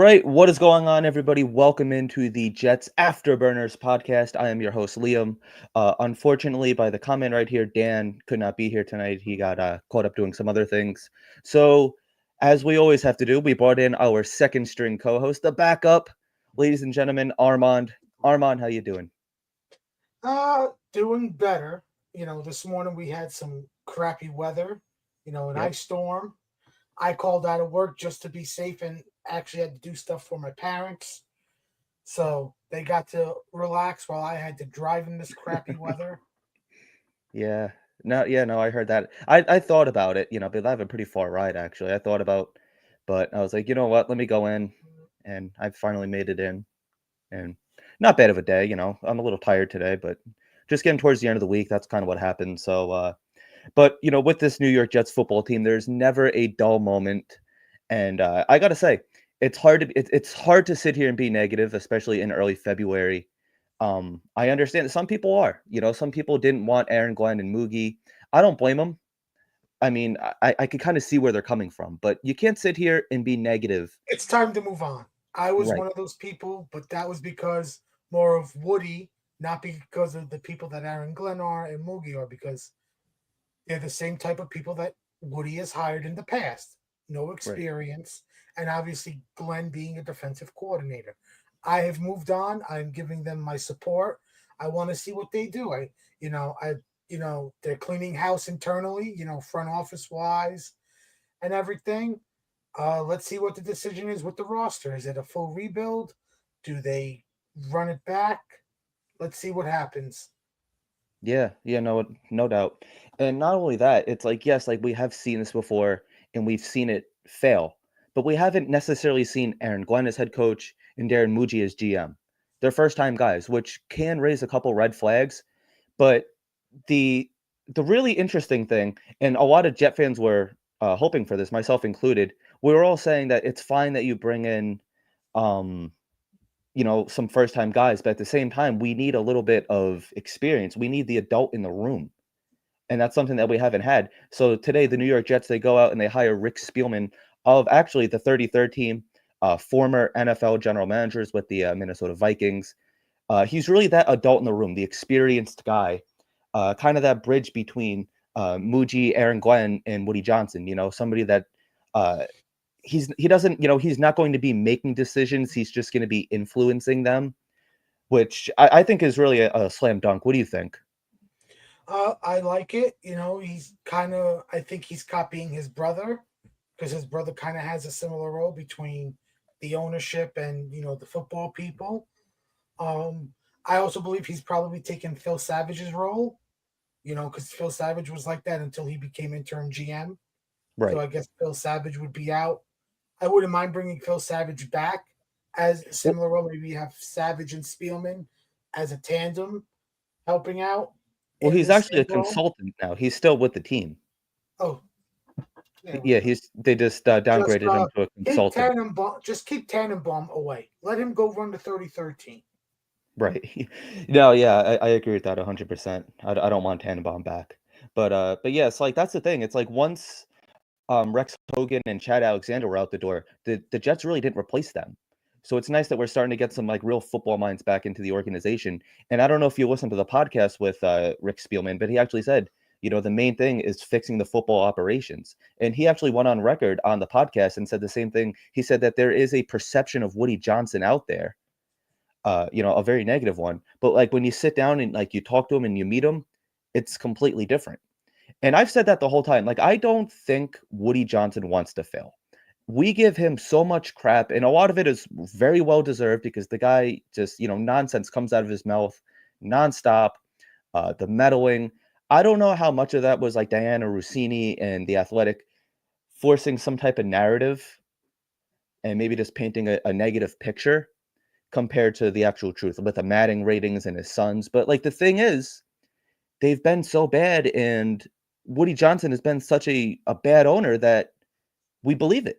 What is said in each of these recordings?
right, what is going on, everybody? Welcome into the Jets Afterburners podcast. I am your host, Liam. Unfortunately, by the comment right here, Dan could not be here tonight. He got caught up doing some other things. So, as we always have to do, we brought in our second string co-host, the backup, ladies and gentlemen, Armand. Armand, how you doing? Doing better. This morning we had some crappy weather, an Yep. ice storm. I called out of work just to be safe and actually had to do stuff for my parents. So they got to relax while I had to drive in this crappy weather. Yeah. No, I heard that. I thought about it, because I have a pretty far ride actually. But I was like, you know what? Let me go in, and I finally made it in. And not bad of a day, I'm a little tired today, but just getting towards the end of the week, that's kind of what happened. So, but with this New York Jets football team, there's never a dull moment, and I gotta say, it's hard to sit here and be negative, especially in early February. I understand that some people are, some people didn't want Aaron Glenn and Moogie. I don't blame them. I mean, I could kind of see where they're coming from, but you can't sit here and be negative. It's time to move on. I was Right, one of those people, but that was because more of Woody, not because of the people that Aaron Glenn are and Moogie are, because they're the same type of people that Woody has hired in the past. No right. experience, and obviously Glenn being a defensive coordinator. I have moved on. I'm giving them my support. I want to see what they do. They're cleaning house internally, front office wise and everything. Let's see what the decision is with the roster. Is it a full rebuild? Do they run it back? Let's see what happens. Yeah, no doubt. And not only that, it's like, yes, like we have seen this before and we've seen it fail, but we haven't necessarily seen Aaron Glenn as head coach and Darren Muji as GM. They're first time guys, which can raise a couple red flags. But the the really interesting thing, and a lot of Jet fans were hoping for this, myself included, we were all saying that it's fine that you bring in um some first time guys, but at the same time, we need a little bit of experience. We need the adult in the room. And that's something that we haven't had. So today, the New York Jets, they go out and they hire Rick Spielman of actually the 33rd team, former NFL general managers with the Minnesota Vikings. He's really that adult in the room, the experienced guy, kind of that bridge between Muji, Aaron Glenn, and Woody Johnson. Somebody that uh, he doesn't, he's not going to be making decisions. He's just going to be influencing them, which I think is really a slam dunk. What do you think? I like it. I think he's copying his brother because his brother kind of has a similar role between the ownership and, the football people. Um, I also believe he's probably taken Phil Savage's role, because Phil Savage was like that until he became interim GM. So Right. I guess Phil Savage would be out. I wouldn't mind bringing Phil Savage back as a Well, similar role. Maybe you have Savage and Spielman as a tandem helping out well, in he's the actually same a role. consultant now. He's still with the team. Oh, there we Yeah, go. they just Just downgraded him to a consultant. keep Tannenbaum away. Let him go run the 33rd team. Right. No, yeah, I agree with that 100%. I don't want Tannenbaum back. But yeah, it's like that's the thing. It's like once Rex Hogan and Chad Alexander were out the door, the Jets really didn't replace them. So it's nice that we're starting to get some like real football minds back into the organization. And I don't know if you listened to the podcast with Rick Spielman, but he actually said, the main thing is fixing the football operations. And he actually went on record on the podcast and said the same thing. He said that there is a perception of Woody Johnson out there, a very negative one. But like when you sit down and like you talk to him and you meet him, it's completely different. And I've said that the whole time. Like, I don't think Woody Johnson wants to fail. We give him so much crap, and a lot of it is very well deserved because the guy just, nonsense comes out of his mouth nonstop. The meddling. I don't know how much of that was like Diana Rossini and The Athletic forcing some type of narrative and maybe just painting a negative picture compared to the actual truth with the Madden ratings and his sons. But like the thing is, they've been so bad, and Woody Johnson has been such a bad owner that we believe it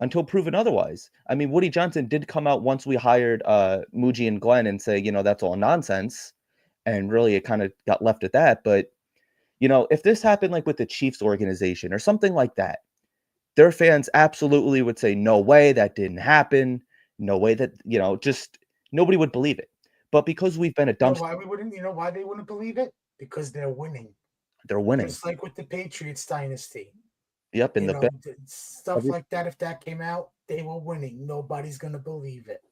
until proven otherwise. I mean, Woody Johnson did come out once we hired Muji and Glenn and say, that's all nonsense. And really it kind of got left at that. But, if this happened like with the Chiefs organization or something like that, their fans absolutely would say, "No way, that didn't happen. No way that," just nobody would believe it. But because we've been a You know dumpster, why we wouldn't? You know why they wouldn't believe it? Because they're winning. they're winning. Just like with the Patriots dynasty. Yep, in You the best. know, stuff like that. If that came out, they were winning. Nobody's gonna believe it.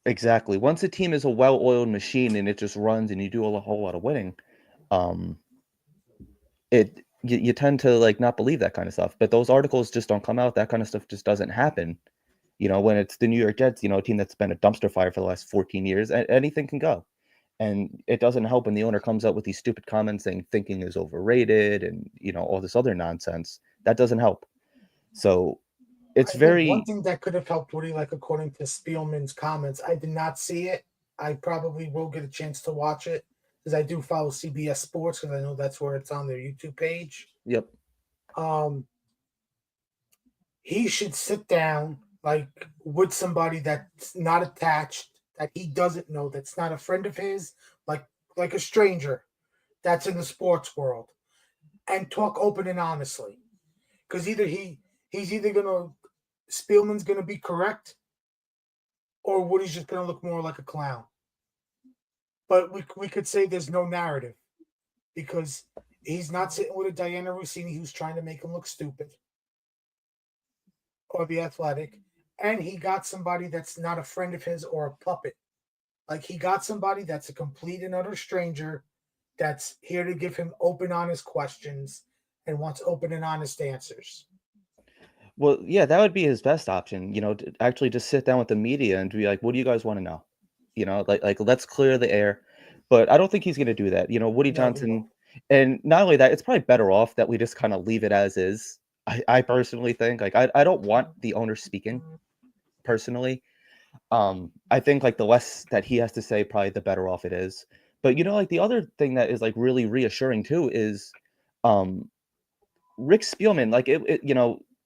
Exactly. Once a team is a well-oiled machine and it just runs and you do a whole lot of winning, um, you tend to like not believe that kind of stuff. But those articles just don't come out. That kind of stuff just doesn't happen. When it's the New York Jets, a team that's been a dumpster fire for the last 14 years, anything can go. And it doesn't help when the owner comes out with these stupid comments saying thinking is overrated and all this other nonsense. That doesn't help. So it's I think one very. thing that could have helped Woody, like according to Spielman's comments, I did not see it. I probably will get a chance to watch it because I do follow CBS Sports because I know that's where it's on their YouTube page. Yep. Um, he should sit down like with somebody that's not attached, that he doesn't know, that's not a friend of his, like a stranger that's in the sports world, and talk open and honestly. Because he's either gonna Spielman's gonna be correct or Woody's just gonna look more like a clown. But we could say there's no narrative because he's not sitting with a Diana Rossini who's trying to make him look stupid or the athletic, and he got somebody that's not a friend of his or a puppet. Like he got somebody that's a complete and utter stranger that's here to give him open, honest questions and wants open and honest answers. Well, yeah, that would be his best option, to actually just sit down with the media and be like, "What do you guys wanna know?" Like, "Let's clear the air." But I don't think he's gonna do that. Woody No, he Johnson, won't. and not only that, it's probably better off that we just kinda leave it as is. I personally think, like, I don't want the owner speaking, personally. I think, like, the less that he has to say, probably the better off it is. But, like, the other thing that is, like, really reassuring too is, um Rick Spielman, like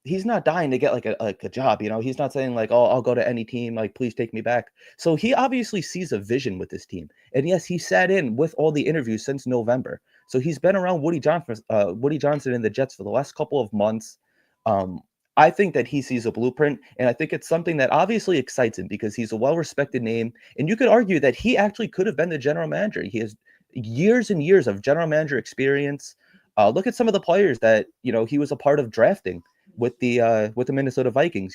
he's not dying to get like a job. He's not saying like, "Oh, I'll go to any team. Like, please take me back." So he obviously sees a vision with this team, and yes, he sat in with all the interviews since November. So he's been around Woody Johnson and the Jets for the last couple of months. Um, I think that he sees a blueprint, and I think it's something that obviously excites him because he's a well-respected name, and you could argue that he actually could have been the general manager. He has years and years of general manager experience. Look at some of the players that he was a part of drafting with the Minnesota Vikings.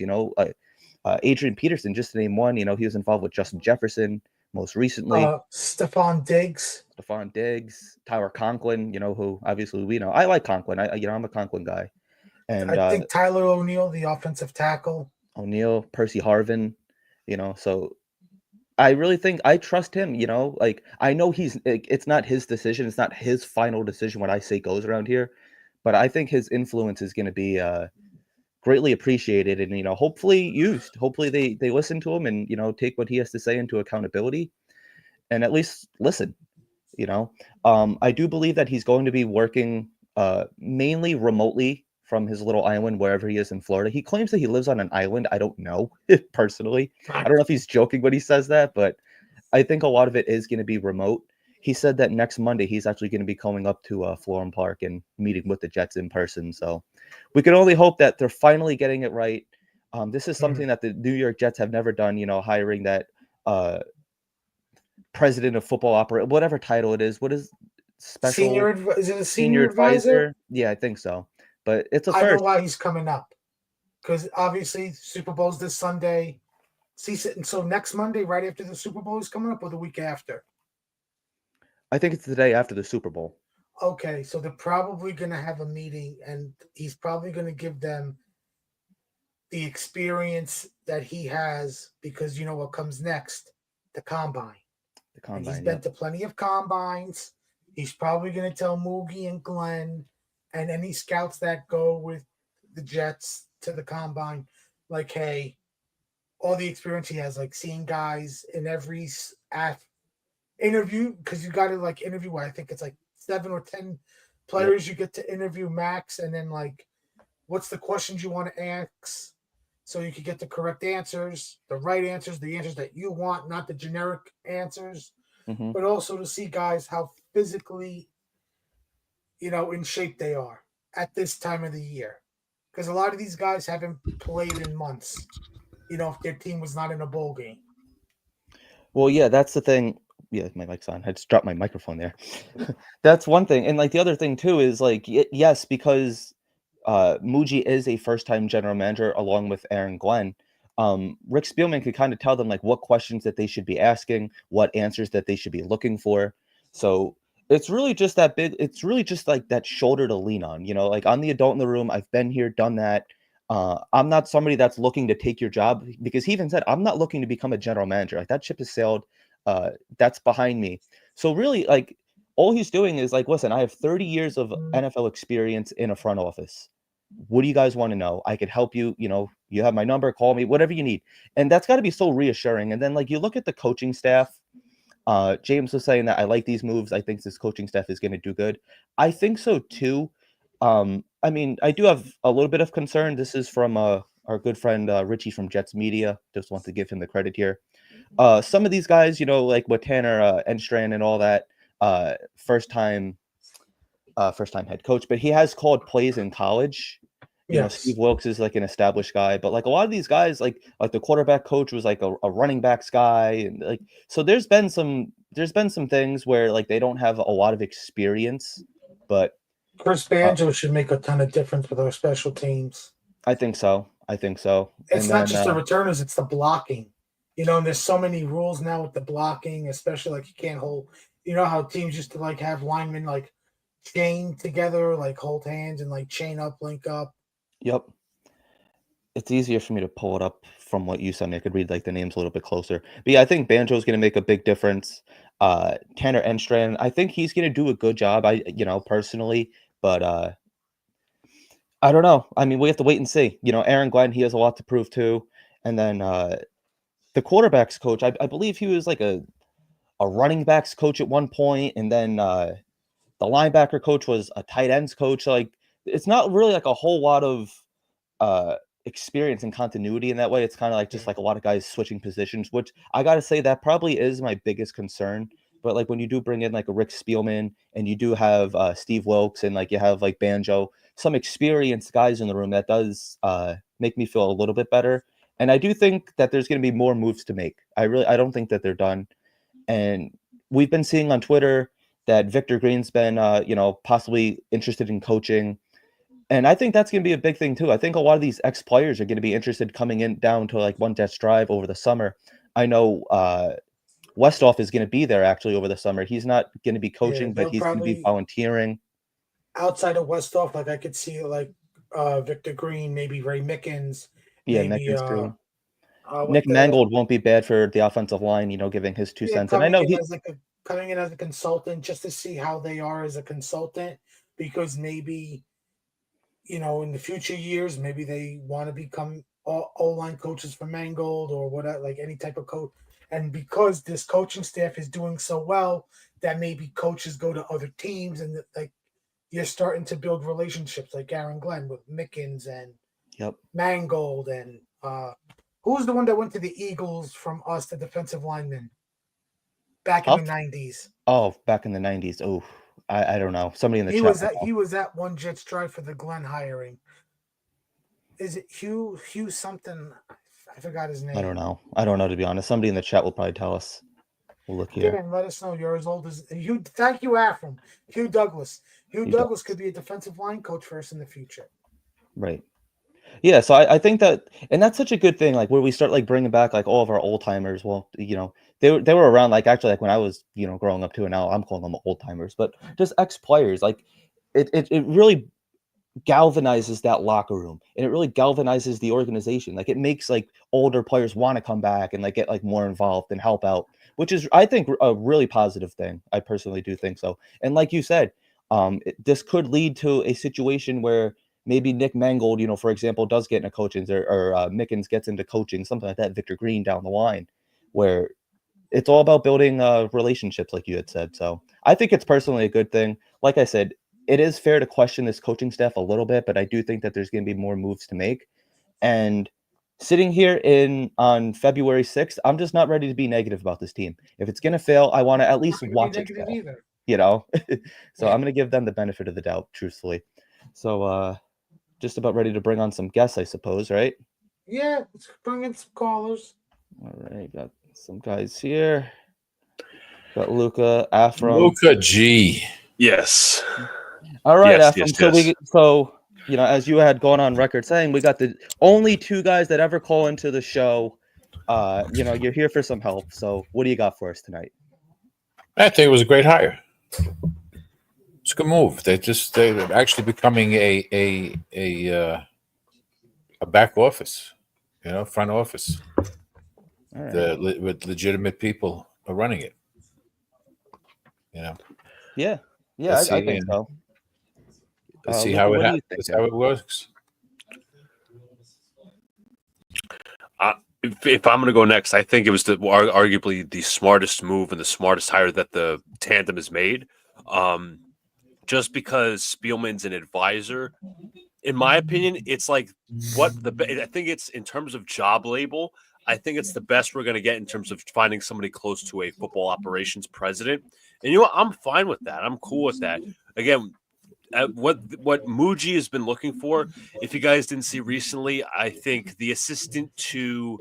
Adrian Peterson, just to name one. He was involved with Justin Jefferson most recently. Stephon Diggs. Stephon Diggs, Tyler Conklin. Who obviously we know. I like Conklin. I'm a Conklin guy. And I think Tyler O'Neill, the offensive tackle. O'Neal, Percy Harvin. So I really think I trust him. Like I know it's not his decision. It's not his final decision. What I say goes around here, but I think his influence is going to be greatly appreciated and hopefully used. Hopefully they listen to him and take what he has to say into accountability and at least listen. you know I do believe that he's going to be working mainly remotely from his little island wherever he is in Florida. He claims that he lives on an island. I don't know. Personally, I don't know if he's joking when he says that, but I think a lot of it is going to be remote. He said that next Monday he's actually going to be coming up to Florham Park and meeting with the Jets in person. So we can only hope that they're finally getting it right. This is Mm. something that the New York Jets have never done. Hiring that uh, president of football operate, whatever title it is. What is special Is it a senior senior advisor? advisor? Yeah, I think so. But it's a I know first. why he's coming up because obviously Super Bowl's this Sunday. See, so next Monday, right after the Super Bowl is coming up, or the week after. I think it's the day after the Super Bowl. Okay, so they're probably going to have a meeting, and he's probably going to give them the experience that he has because you know what comes next, the combine, The and he's combine. been Yep. to plenty of combines. He's probably going to tell Moogie and Glenn and any scouts that go with the Jets to the combine, like, hey, all the experience he has, like seeing guys in every interview, because you got to like interview what I think it's like 7 or 10 Yep. players you get to interview max, and then like what's the questions you want to ask so you can get the correct answers, the right answers, the answers that you want, not the generic answers, Hmm. but also to see guys how physically, in shape they are at this time of the year. because a lot of these guys haven't played in months. If their team was not in a bowl game. Well, yeah, that's the thing. Yeah, my mic's on. I just dropped my microphone there. That's one thing, and, like, the other thing too is, like, yes, because, Muji is a first-time general manager along with Aaron Glenn, Rick Spielman could kinda tell them, like, what questions that they should be asking, what answers that they should be looking for. So, it's really just, like, that shoulder to lean on, like, I'm the adult in the room, I've been here, done that. I'm not somebody that's looking to take your job because he even said, "I'm not looking to become a general manager." Like that ship has sailed. That's behind me. So really, like all he's doing is like, listen, I have 30 years of NFL experience in a front office. What do you guys want to know? I could help you. You have my number. Call me. Whatever you need. And that's got to be so reassuring. And then like you look at the coaching staff. James was saying that I like these moves. I think this coaching staff is going to do good. I think so too. I mean, I do have a little bit of concern. This is from our good friend Richie from Jets Media. Just want to give him the credit here. Some of these guys, like with Tanner Enstrand and all that, uh, first time, first time head coach, but he has called plays in college. Steve Yes. Wilkes is like an established guy, but like a lot of these guys, like the quarterback coach was like a running backs guy, and like so there's been some things where like they don't have a lot of experience, but Chris uh, Banjo should make a ton of difference with our special teams. I think so. I think so. It's And not then just the returners; it's the blocking. And there's so many rules now with the blocking, especially like you can't hold. You know how teams used to like have linemen like chain together, like hold hands and like chain up, link up. yep, it's easier for me to pull it up from what you sent me. I could read like the names a little bit closer. But yeah, I think Banjo's going to make a big difference. Tanner Enstrand, I think he's going to do a good job. Personally, but I don't know. I mean, we have to wait and see. Aaron Glenn, he has a lot to prove too. And then the quarterbacks coach, I believe he was like a running backs coach at one point, and then the linebacker coach was a tight ends coach. Like, it's not really like a whole lot of uh experience and continuity in that way. It's kind of like just Yeah, like a lot of guys switching positions, which I gotta say that probably is my biggest concern. But like when you do bring in like a Rick Spielman and you do have Steve Wilkes and like you have like Banjo, some experienced guys in the room, that does make me feel a little bit better. And I do think that there's going to be more moves to make. I don't think that they're done. And we've been seeing on Twitter that Victor Green's been possibly interested in coaching, and I think that's gonna be a big thing too. I think a lot of these ex-players are gonna be interested coming in down to, like, One Jets Drive over the summer. I know, Westhoff is gonna be there actually over the summer. He's not gonna be yeah. coaching, but They'll he's gonna be probably volunteering. outside of Westhoff, like I could see like Victor Green, maybe Ray Mickens, Yeah, maybe Mickens too. what Nick the Mangold won't be bad for the offensive line, giving his 2 yeah, cents, and I know he coming in as a consultant just to see how they are as a consultant, because maybe in the future years maybe they want to become O line coaches for Mangold or whatever, like any type of coach. And because this coaching staff is doing so well, that maybe coaches go to other teams, and like you're starting to build relationships like Aaron Glenn with Mickens and Yep. Mangold and who was the one that went to the Eagles from us, the defensive lineman back in the Huff? '90s. Oh, back in the '90s. Oh, I don't know. Somebody in the He chat was will at know. he was at One Jets Drive for the Glenn hiring. Is it Hugh something? I forgot his I don't name. know. I don't know, to be honest. Somebody in the chat will probably tell us. We'll look here. Dan, let us know. You're as old as Hugh. Thank you, Afram. Hugh Douglas. Hugh You Douglas could does. be a defensive line coach for us in the future. Right. Yeah, so I think that, and that's such a good thing, like, where we start, like, bringing back, like, all of our old timers. Well, they were around, like, actually, like, when I was, growing up too, and now I'm calling them old timers, but just ex-players, like, it really galvanizes that locker room, and it really galvanizes the organization. Like, it makes, like, older players wanna come back and, like, get, like, more involved and help out, which is, I think, a really positive thing. I personally do think so. And like you said, this could lead to a situation where maybe Nick Mangold, for example, does get into coaching, or Mickens gets into coaching, something like that, Victor Green down the line, where it's all about building relationships, like you had said. So I think it's personally a good thing. Like I said, it is fair to question this coaching staff a little bit, but I do think that there's going to be more moves to make. And sitting here in on February 6th, I'm just not ready to be negative about this team. If it's going to fail, I want to at I'm not least going to be watch it negative fail. either. You know, so I'm Yeah. going to give them the benefit of the doubt, truthfully. So just about ready to bring on some guests, I suppose, right? Yeah, let's bring in some callers. All right, got some guys here. Got Luca, Afram. Luca G. Yes. All right, Yes, Afram. yes, yes. So as you had gone on record saying, we got the only two guys that ever call into the show. You're here for some help. So what do you got for us tonight? I think it was a great hire. It's a good move. They're actually becoming a back office, front office. All right. With legitimate people are running it. Yeah, Let's I see, think so. Let's see Luca, how what are you that's thinking? how it works. If I'm going to go next, I think it was arguably the smartest move and the smartest hire that the tandem has made. Just because Spielman's an advisor, in my opinion, it's like I think it's in terms of job label. I think it's the best we're going to get in terms of finding somebody close to a football operations president. And you know what? I'm fine with that. I'm cool with that. Again, what Muji has been looking for, if you guys didn't see recently, I think the assistant to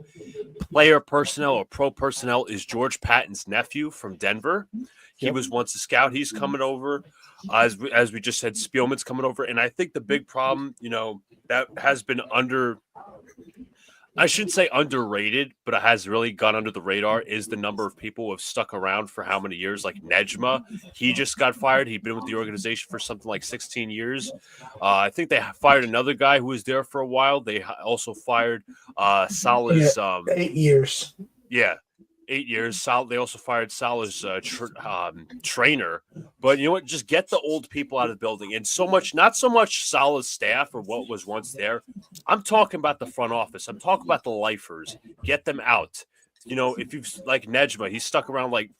player personnel or pro personnel is George Patton's nephew from Denver. He was once a scout. He's coming over. As we just said, Spielman's coming over. And I think the big problem, that has been I shouldn't say underrated, but it has really gone under the radar is the number of people who have stuck around for how many years. Like Nejma, he just got fired. He'd been with the organization for something like 16 years. I think they fired another guy who was there for a while. They also fired Salah's 8 years. Yeah, 8 years. They also fired Salah's trainer. But you know what? Just get the old people out of the building. And not so much Salah's staff or what was once there. I'm talking about the front office. I'm talking about the lifers. Get them out. If you've like Nejma, he's stuck around like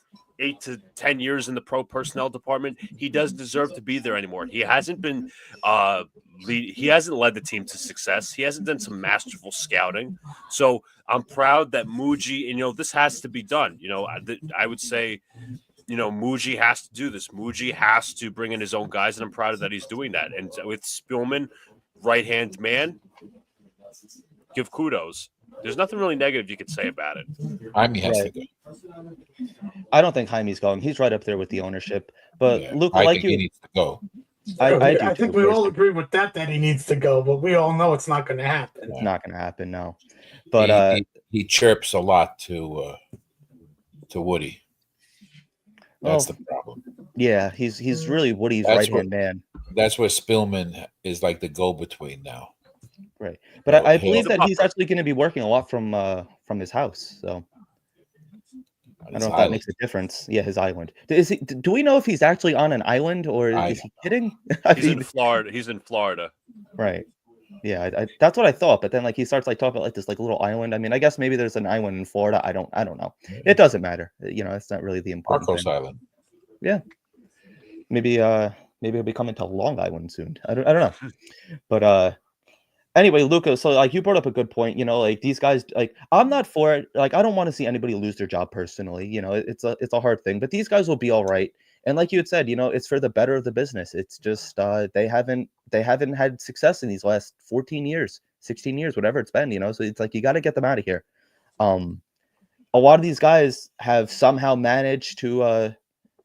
8 to 10 years in the pro personnel department. He doesn't deserve to be there anymore. He hasn't been he hasn't led the team to success. He hasn't done some masterful scouting. So I'm proud that Muji, and this has to be done. I would say, Muji has to do this. Muji has to bring in his own guys, and I'm proud of that he's doing that. And with Spielman, right-hand man, give kudos. There's nothing really negative you could say about it. Jaime has to go. I don't think Jaime's going. He's right up there with the ownership. But Luca, I like think he needs to go. I think we all agree with that he needs to go, but we all know it's not going to happen. It's not going to happen, no. But he chirps a lot to Woody. That's the problem. Yeah, he's really Woody's right-hand man. That's where Spielman is like the go-between now. Right. But I believe that he's actually going to be working a lot from his house. So I don't know if that makes a difference. Yeah, his island. Do we know if he's actually on an island or is he kidding? He's in Florida. He's in Florida. Right. Yeah, that's what I thought. But then he starts talking about this little island. I mean, I guess maybe there's an island in Florida. I don't know. It doesn't matter. It's not really the important Marcos thing. Island. Yeah. Maybe he'll be coming to Long Island soon. I don't know. But anyway, Luca, so you brought up a good point. These guys, I'm not for it. I don't want to see anybody lose their job personally. It's a hard thing, but these guys will be all right. And like you had said, it's for the better of the business. It's just they haven't had success in these last 14 years, 16 years, whatever it's been. So it's you got to get them out of here. A lot of these guys have somehow managed to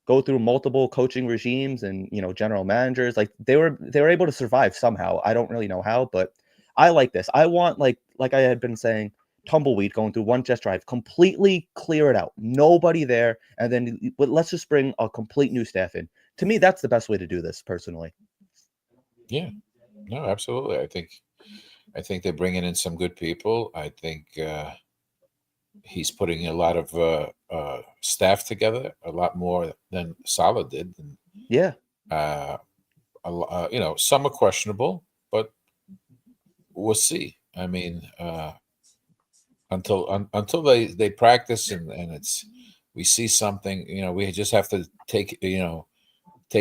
go through multiple coaching regimes and general managers. They were able to survive somehow. I don't really know how, but I like this. I want like I had been saying, tumbleweed going through one jet drive, completely clear it out, nobody there, and then let's just bring a complete new staff in. To me, that's the best way to do this, personally. Yeah, no, absolutely. I think they're bringing in some good people. I think he's putting a lot of staff together, a lot more than Salah did. Yeah. Some are questionable, but we'll see. I mean, until they practice and we see something, we just have to take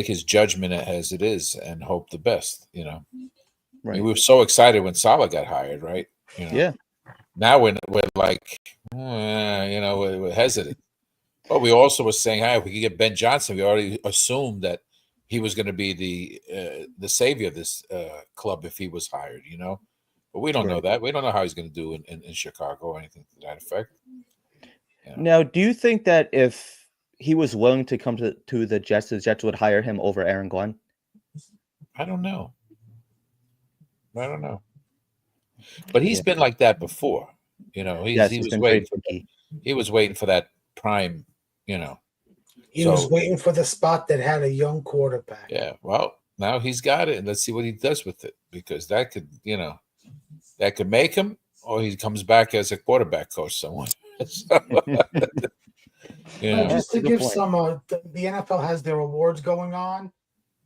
his judgment as it is and hope the best. Right. I mean, we were so excited when Salah got hired, right? Yeah. Now we're like, we're hesitant. But we also were saying, hey, if we could get Ben Johnson, we already assumed that he was going to be the savior of this club if he was hired, you know. But we don't know Right. that. We don't know how he's going to do in Chicago or anything to that effect. You know? Now, do you think that if he was willing to come to the Jets would hire him over Aaron Glenn? I don't know. I don't know. But he's Yeah. been like that before. You know, Yes, he he's was been very waiting. picky. He was waiting for that prime. You know. He was waiting for the spot that had a young quarterback. Yeah. Well, now he's got it, and let's see what he does with it, because that could, you know, that could make him, or he comes back as a quarterback coach somewhere. So, Just That's to a good give point. some, the NFL has their awards going on,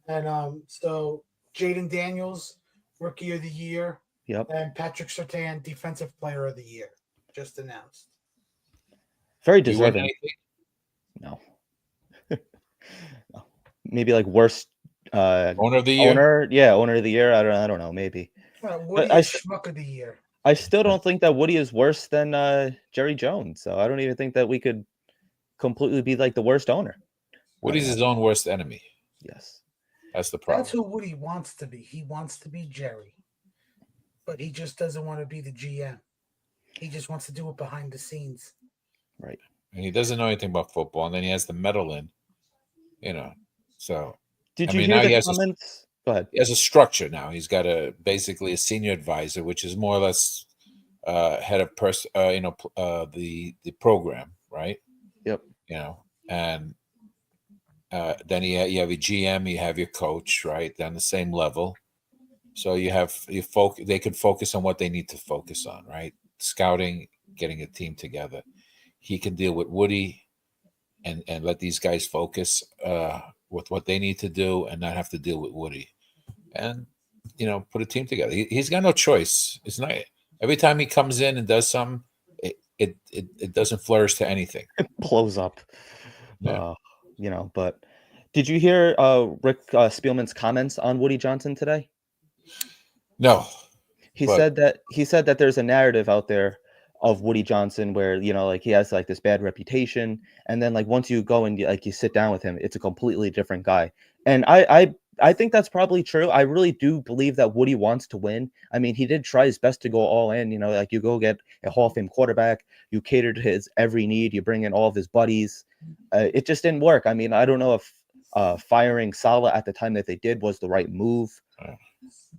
and so Jaden Daniels, Rookie of the Year, Yep. and Patrick Surtain, Defensive Player of the Year, just announced. Very do you win deserving. anything? No. No. Maybe like worst Owner of the year? owner. Yeah, owner of the year. I don't know, maybe. Woody But is Schmuck of the Year. I still don't think that Woody is worse than Jerry Jones. So I don't even think that we could completely be like the worst owner. Woody's his own worst enemy. Yes. That's the problem. That's who Woody wants to be. He wants to be Jerry, but he just doesn't want to be the GM. He just wants to do it behind the scenes. Right. And he doesn't know anything about football, and then he has to meddle in, you know. So Did I you mean, hear now the he has comments? Go ahead. he has a structure now. He's got basically a senior advisor, which is more or less head of the program, right? Yep. You know, and then you have your GM, you have your coach, right, on the same level. So they can focus on what they need to focus on, right? Scouting, getting a team together. He can deal with Woody and let these guys focus with what they need to do and not have to deal with Woody. And, you know, put a team together. He's got no choice. It's not every time he comes in and does something, it doesn't flourish to anything. It blows up. Yeah. You know, but did you hear Rick Spielman's comments on Woody Johnson today? No. He But- said that there's a narrative out there of Woody Johnson where, you know, like he has like this bad reputation, and then like once you go and you sit down with him, it's a completely different guy. And I think that's probably true. I really do believe that Woody wants to win. I mean, he did try his best to go all in, you know, like you go get a Hall of Fame quarterback, you cater to his every need, you bring in all of his buddies. It just didn't work. I mean, I don't know if firing Saleh at the time that they did was the right move.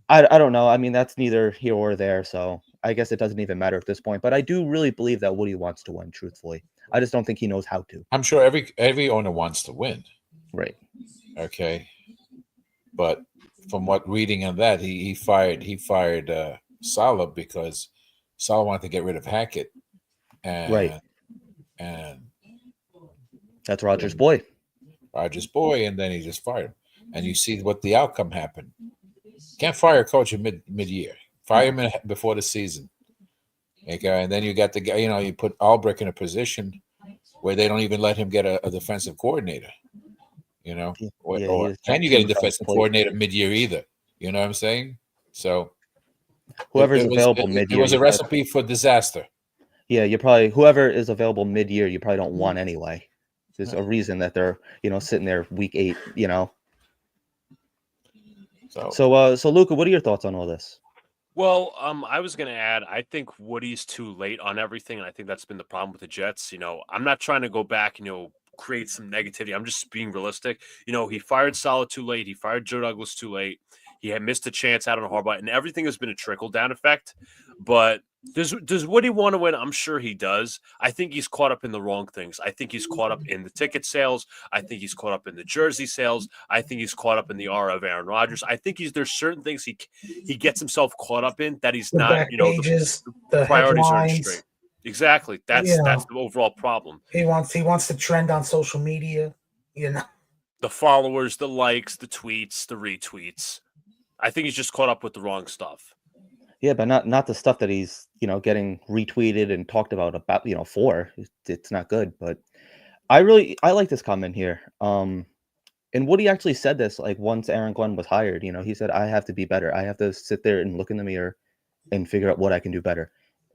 I don't know. I mean, that's neither here or there, so I guess it doesn't even matter at this point. But I do really believe that Woody wants to win, truthfully. I just don't think he knows how to. I'm sure every owner wants to win. Right. Okay. But from what reading on that, he fired Saleh because Saleh wanted to get rid of Hackett. And, Right. And that's Rodgers' boy. Rodgers' boy, and then he just fired him. And you see what the outcome happened. Can't fire a coach in mid-year. Fire him before the season. Okay, and then you got the guy, you know, you put Albrecht in a position where they don't even let him get a defensive coordinator. You know, or can you get a defensive coordinator mid-year either? You know what I'm saying? So whoever's available mid-year. It was a recipe for disaster. Yeah, whoever is available mid-year, you probably don't want anyway. There's a reason that they're, you know, sitting there week 8, you know. So Luca, what are your thoughts on all this? Well, I was going to add, I think Woody's too late on everything, and I think that's been the problem with the Jets. You know, I'm not trying to go back and, you know, create some negativity. I'm just being realistic. You know, he fired Saleh too late. He fired Joe Douglas too late. He had missed a chance out on Harbaugh, and everything has been a trickle-down effect. But does Woody want to win? I'm sure he does. I think he's caught up in the wrong things. I think he's caught up in the ticket sales. I think he's caught up in the jersey sales. I think he's caught up in the aura of Aaron Rodgers. I think there's certain things he gets himself caught up in that he's not, you know, the priorities headlines. aren't straight. Exactly. That's the overall problem. He wants to trend on social media, you know. The followers, the likes, the tweets, the retweets. I think he's just caught up with the wrong stuff. Yeah, but not the stuff that he's, you know, getting retweeted and talked about, you know, for. It's not good. But I like this comment here. And Woody actually said this, like, once Aaron Glenn was hired, you know, he said, I have to be better. I have to sit there and look in the mirror and figure out what I can do better.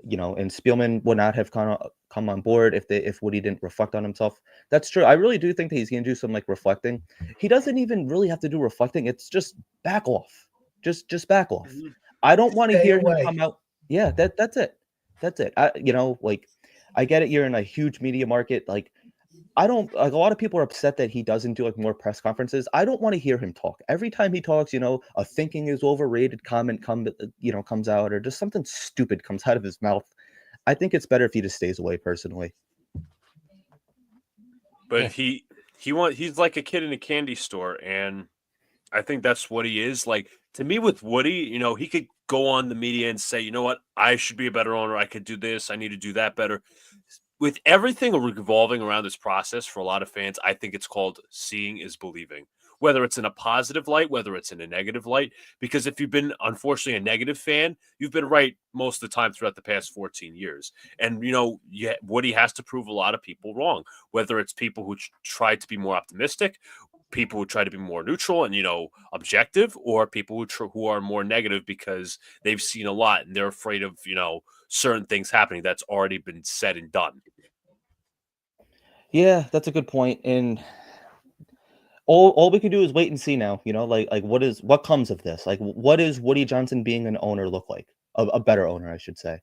and Spielman would not have come on board if Woody didn't reflect on himself. That's true. I really do think that he's going to do some like reflecting. He doesn't even really have to do reflecting. It's just back off. Just back off. Mhm. I don't want to Stay hear him away. come out. Yeah, that's it. That's it. Like I get it. You're in a huge media market. Like I don't like a lot of people are upset that he doesn't do like more press conferences. I don't want to hear him talk. Every time he talks, a thinking is overrated comment comes out or just something stupid comes out of his mouth. I think it's better if he just stays away personally. But Yeah. he's like a kid in a candy store, and I think that's what he is. Like, to me, with Woody, he could go on the media and say, you know what, I should be a better owner. I could do this. I need to do that better. With everything revolving around this process for a lot of fans, I think it's called seeing is believing. Whether it's in a positive light, whether it's in a negative light, because if you've been unfortunately a negative fan, you've been right most of the time throughout the past 14 years. And Woody has to prove a lot of people wrong. Whether it's people who try to be more optimistic, people who try to be more neutral and objective, or people who are more negative because they've seen a lot and they're afraid of certain things happening that's already been said and done. Yeah, that's a good point. And all we can do is wait and see now. Like what comes of this? Like what is Woody Johnson being an owner look like? A better owner, I should say.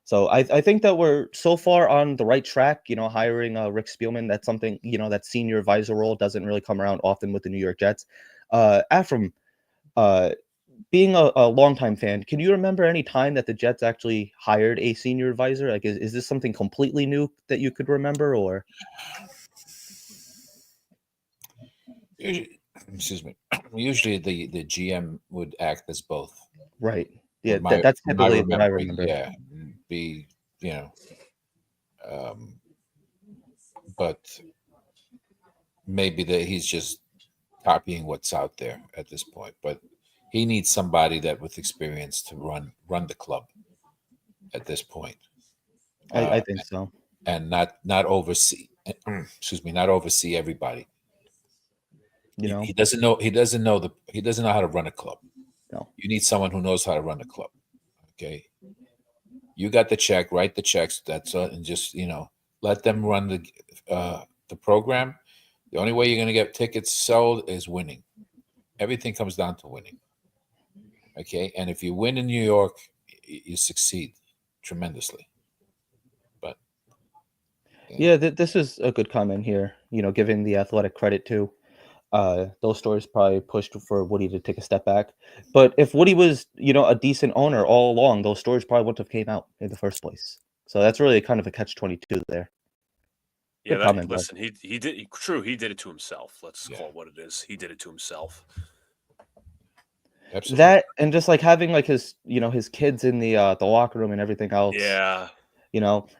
So I think that we're so far on the right track, hiring Rick Spielman. That's something, that senior advisor role doesn't really come around often with the New York Jets. Afram, being a longtime fan, can you remember any time that the Jets actually hired a senior advisor? Like, is this something completely new that you could remember, or? Excuse me. Usually the GM would act as both. Right. Yeah, My that's my typically what I remembering, remember. yeah, be um, but maybe that he's just copying what's out there at this point. But he needs somebody that with experience to run the club at this point, I uh, think so. and not oversee. Excuse me, not oversee everybody. He doesn't know. He doesn't know He doesn't know how to run a club. No. You need someone who knows how to run a club. Okay. You got the check. Write the checks. That's and just let them run the program. The only way you're going to get tickets sold is winning. Everything comes down to winning. Okay, and if you win in New York, you succeed tremendously. But Yeah, this is a good comment here. Giving the Athletic credit too. Those stories probably pushed for Woody to take a step back. But if Woody was, a decent owner all along, those stories probably wouldn't have came out in the first place. So that's really kind of a catch-22 there. Yeah, Good comment, though. listen, he did. True, he did it to himself. Let's Yeah. call it what it is. He did it to himself. absolutely, That and just like having like his kids in the locker room and everything else. Yeah.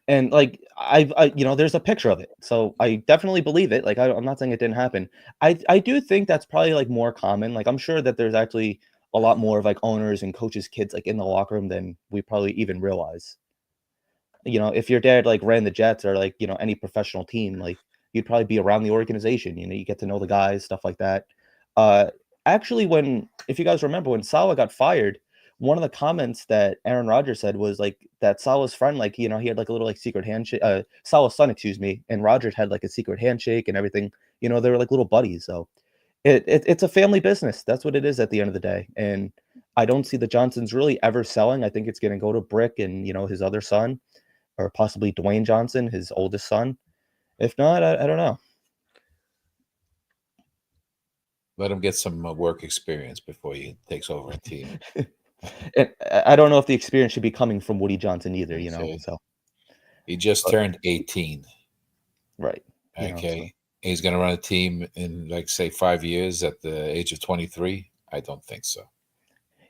And like there's a picture of it, so I definitely believe it. Like I'm not saying it didn't happen. I do think that's probably like more common. Like I'm sure that there's actually a lot more of like owners and coaches' kids like in the locker room than we probably even realize. If your dad like ran the Jets or like any professional team, like you'd probably be around the organization. You get to know the guys, stuff like that. Uh, Actually, if you guys remember when Saleh got fired, one of the comments that Aaron Rodgers said was like that Saleh's friend, like he had like a little like secret handshake. Saleh's son, excuse me, and Rodgers had like a secret handshake and everything. They were like little buddies. So it's a family business. That's what it is at the end of the day. And I don't see the Johnsons really ever selling. I think it's going to go to Brick and his other son, or possibly Dwayne Johnson, his oldest son. If not, I don't know. let him get some work experience before he takes over a team. And I don't know if the experience should be coming from Woody Johnson either, So He just turned 18. right. Okay, he's going to run a team in like say 5 years at the age of 23. I don't think so.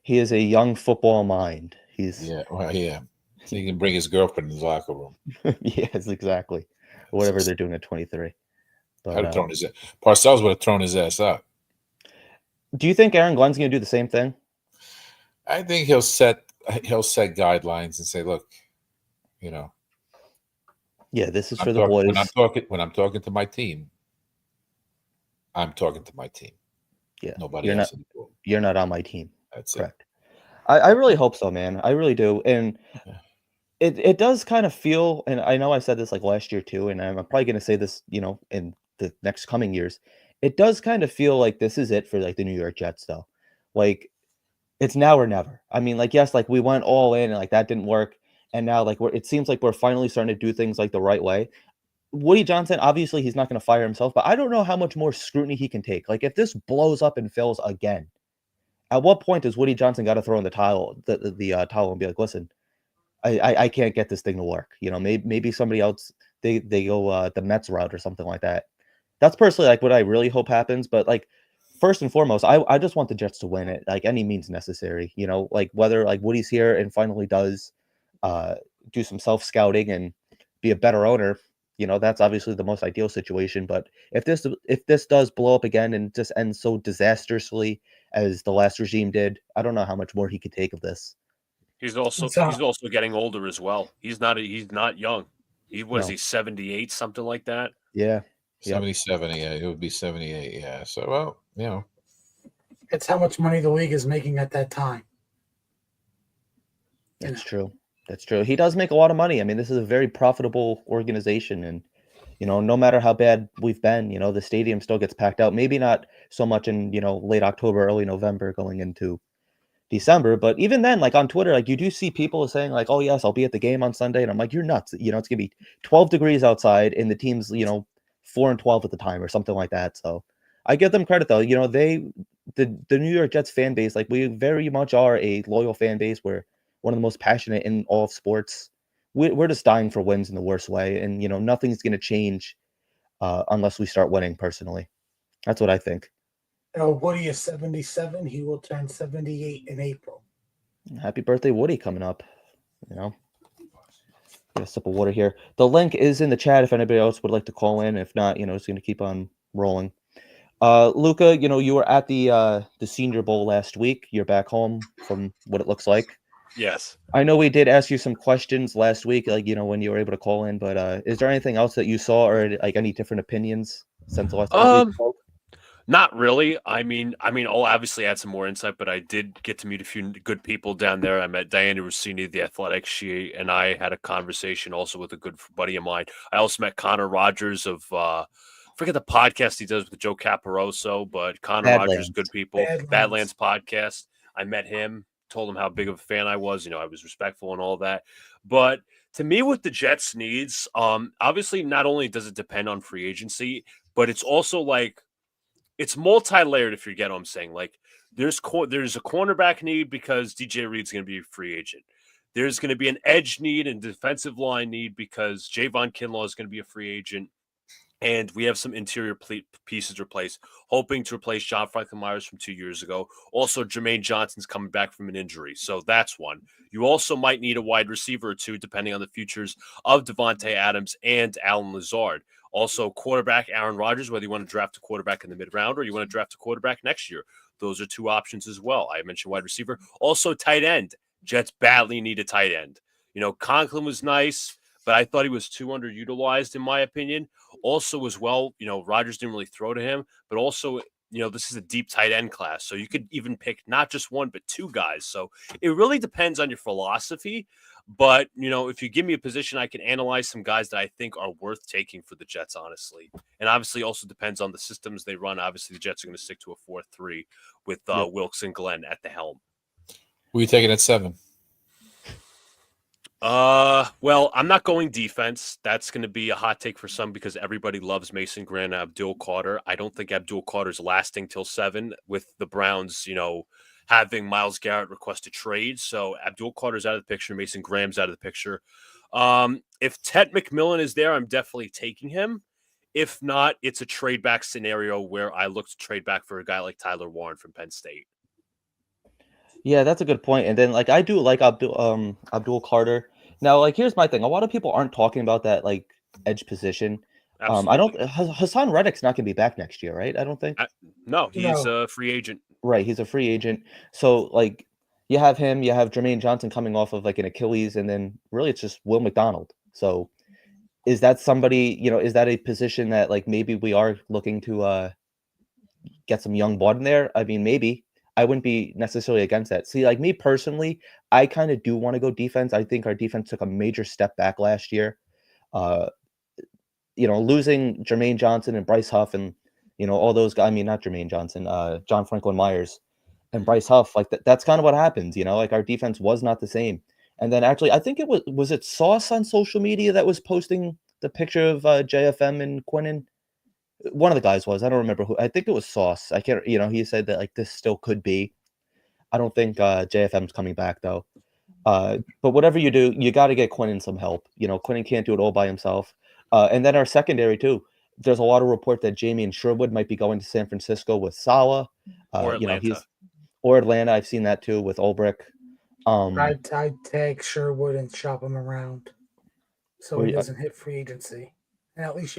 He is a young football mind. He's yeah. He can bring his girlfriend in the locker room. yes, exactly. Whatever they're doing at 23. But I'd have thrown his Parcells would have thrown his ass out. do you think Aaron Glenn's going to do the same thing? I think he'll set guidelines and say, look, yeah, this is for the boys. When I'm talking to my team, I'm talking to my team. Yeah, nobody else. You're not on my team. That's correct. I really hope so, man. I really do. And it does kind of feel, and I know I said this like last year too, and I'm probably going to say this, in the next coming years. It does kind of feel like this is it for like the New York Jets, though. Like it's now or never. I mean, like yes, like we went all in and like that didn't work, and now like it seems like we're finally starting to do things like the right way. Woody Johnson, obviously, he's not going to fire himself, but I don't know how much more scrutiny he can take. Like if this blows up and fails again, at what point does Woody Johnson got to throw in the towel, the towel, and be like, listen, I can't get this thing to work. Maybe somebody else they go the Mets route or something like that. That's personally like what I really hope happens. But like first and foremost, I just want the Jets to win it, like any means necessary. Like whether like Woody's here and finally does uh do some self scouting and be a better owner. That's obviously the most ideal situation. But if this does blow up again and just ends so disastrously as the last regime did, I don't know how much more he could take of this. He's also So he's also getting older as well. He's not young. He No. 78, something like that. Yeah. Yep. 77, yeah, it would be 78, yeah. So, well, it's how much money the league is making at that time. That's true. That's true. He does make a lot of money. I mean, this is a very profitable organization, and no matter how bad we've been, the stadium still gets packed out. Maybe not so much in late October, early November, going into December, but even then, like on Twitter, like you do see people saying like, "Oh yes, I'll be at the game on Sunday," and I'm like, "You're nuts!" It's gonna be 12 degrees outside, and the team's 4-12 at the time or something like that. So I give them credit though. The New York Jets fan base, like we very much are a loyal fan base. We're one of the most passionate in all of sports. We're just dying for wins in the worst way, and nothing's gonna change unless we start winning. Personally, that's what I think. Woody is 77. He will turn 78 in April. Happy birthday, Woody, coming up. Get a sip of water here. The link is in the chat if anybody else would like to call in. If not, it's going to keep on rolling. Luca, you were at the Senior Bowl last week. You're back home from what it looks like. Yes. I know we did ask you some questions last week, like when you were able to call in. But is there anything else that you saw, or like any different opinions since the last time we spoke? Not really. I'll obviously add some more insight, but I did get to meet a few good people down there. I met Diana Rossini, the Athletic. She and I had a conversation also with a good buddy of mine. I also met Connor Rogers of forget the podcast he does with Joe Caporoso, but Connor Rogers, good people. Badlands podcast. I met him, told him how big of a fan I was. I was respectful and all that. But to me, with the Jets' needs, obviously not only does it depend on free agency, but it's also like it's multi-layered, if you get what I'm saying. Like there's a cornerback need because DJ Reed's going to be a free agent. There's going to be an edge need and defensive line need because Javon Kinlaw is going to be a free agent. And we have some interior pieces replaced, hoping to replace John Franklin Myers from 2 years ago. Also, Jermaine Johnson's coming back from an injury. So that's one. You also might need a wide receiver or two, depending on the futures of Devontae Adams and Alan Lazard. Also, quarterback Aaron Rodgers, whether you want to draft a quarterback in the mid-round or you want to draft a quarterback next year. Those are two options as well. I mentioned wide receiver. Also, tight end. Jets badly need a tight end. Conklin was nice, but I thought he was too underutilized, in my opinion. Also, as well, Rodgers didn't really throw to him, but also, this is a deep tight end class. So you could even pick not just one, but two guys. So it really depends on your philosophy. But, if you give me a position, I can analyze some guys that I think are worth taking for the Jets, honestly. And obviously also depends on the systems they run. Obviously, the Jets are going to stick to a 4-3 with Wilkes and Glenn at the helm. Who are you taking at 7? Well, I'm not going defense. That's going to be a hot take for some because everybody loves Mason Grant and Abdul Carter. I don't think Abdul Carter's lasting till 7 with the Browns, having Myles Garrett request a trade. So Abdul Carter's out of the picture. Mason Graham's out of the picture. If Ted McMillan is there, I'm definitely taking him. If not, it's a trade back scenario where I look to trade back for a guy like Tyler Warren from Penn State. Yeah, that's a good point. And then like I do like Abdul Carter. Now, like here's my thing. A lot of people aren't talking about that like edge position. I don't Hassan Reddick's not gonna be back next year, right? I don't think. No, he's a free agent. Right, he's a free agent. So like you have him, you have Jermaine Johnson coming off of like an Achilles, and then really it's just Will McDonald. So is that somebody, is that a position that like maybe we are looking to get some young blood in there? I mean, maybe. I wouldn't be necessarily against that. See, like me personally, I kind of do want to go defense. I think our defense took a major step back last year. Uh, losing Jermaine Johnson and Bryce Huff and all those guys. I mean, not Jermaine Johnson, John Franklin Myers and Bryce Huff. Like that's kind of what happens. Like our defense was not the same. And then actually, I think it was it Sauce on social media that was posting the picture of JFM and Quinnen. One of the guys was. I don't remember who. I think it was Sauce. I can't. He said that like this still could be. I don't think JFM's coming back though. But whatever you do, you got to get Quinnen some help. Quinnen can't do it all by himself. And then our secondary too. There's a lot of report that Jamie and Sherwood might be going to San Francisco with Salah. Or Atlanta. Or Atlanta. I've seen that too with Ulbrich. I'd take Sherwood and shop him around so he doesn't hit free agency. And at least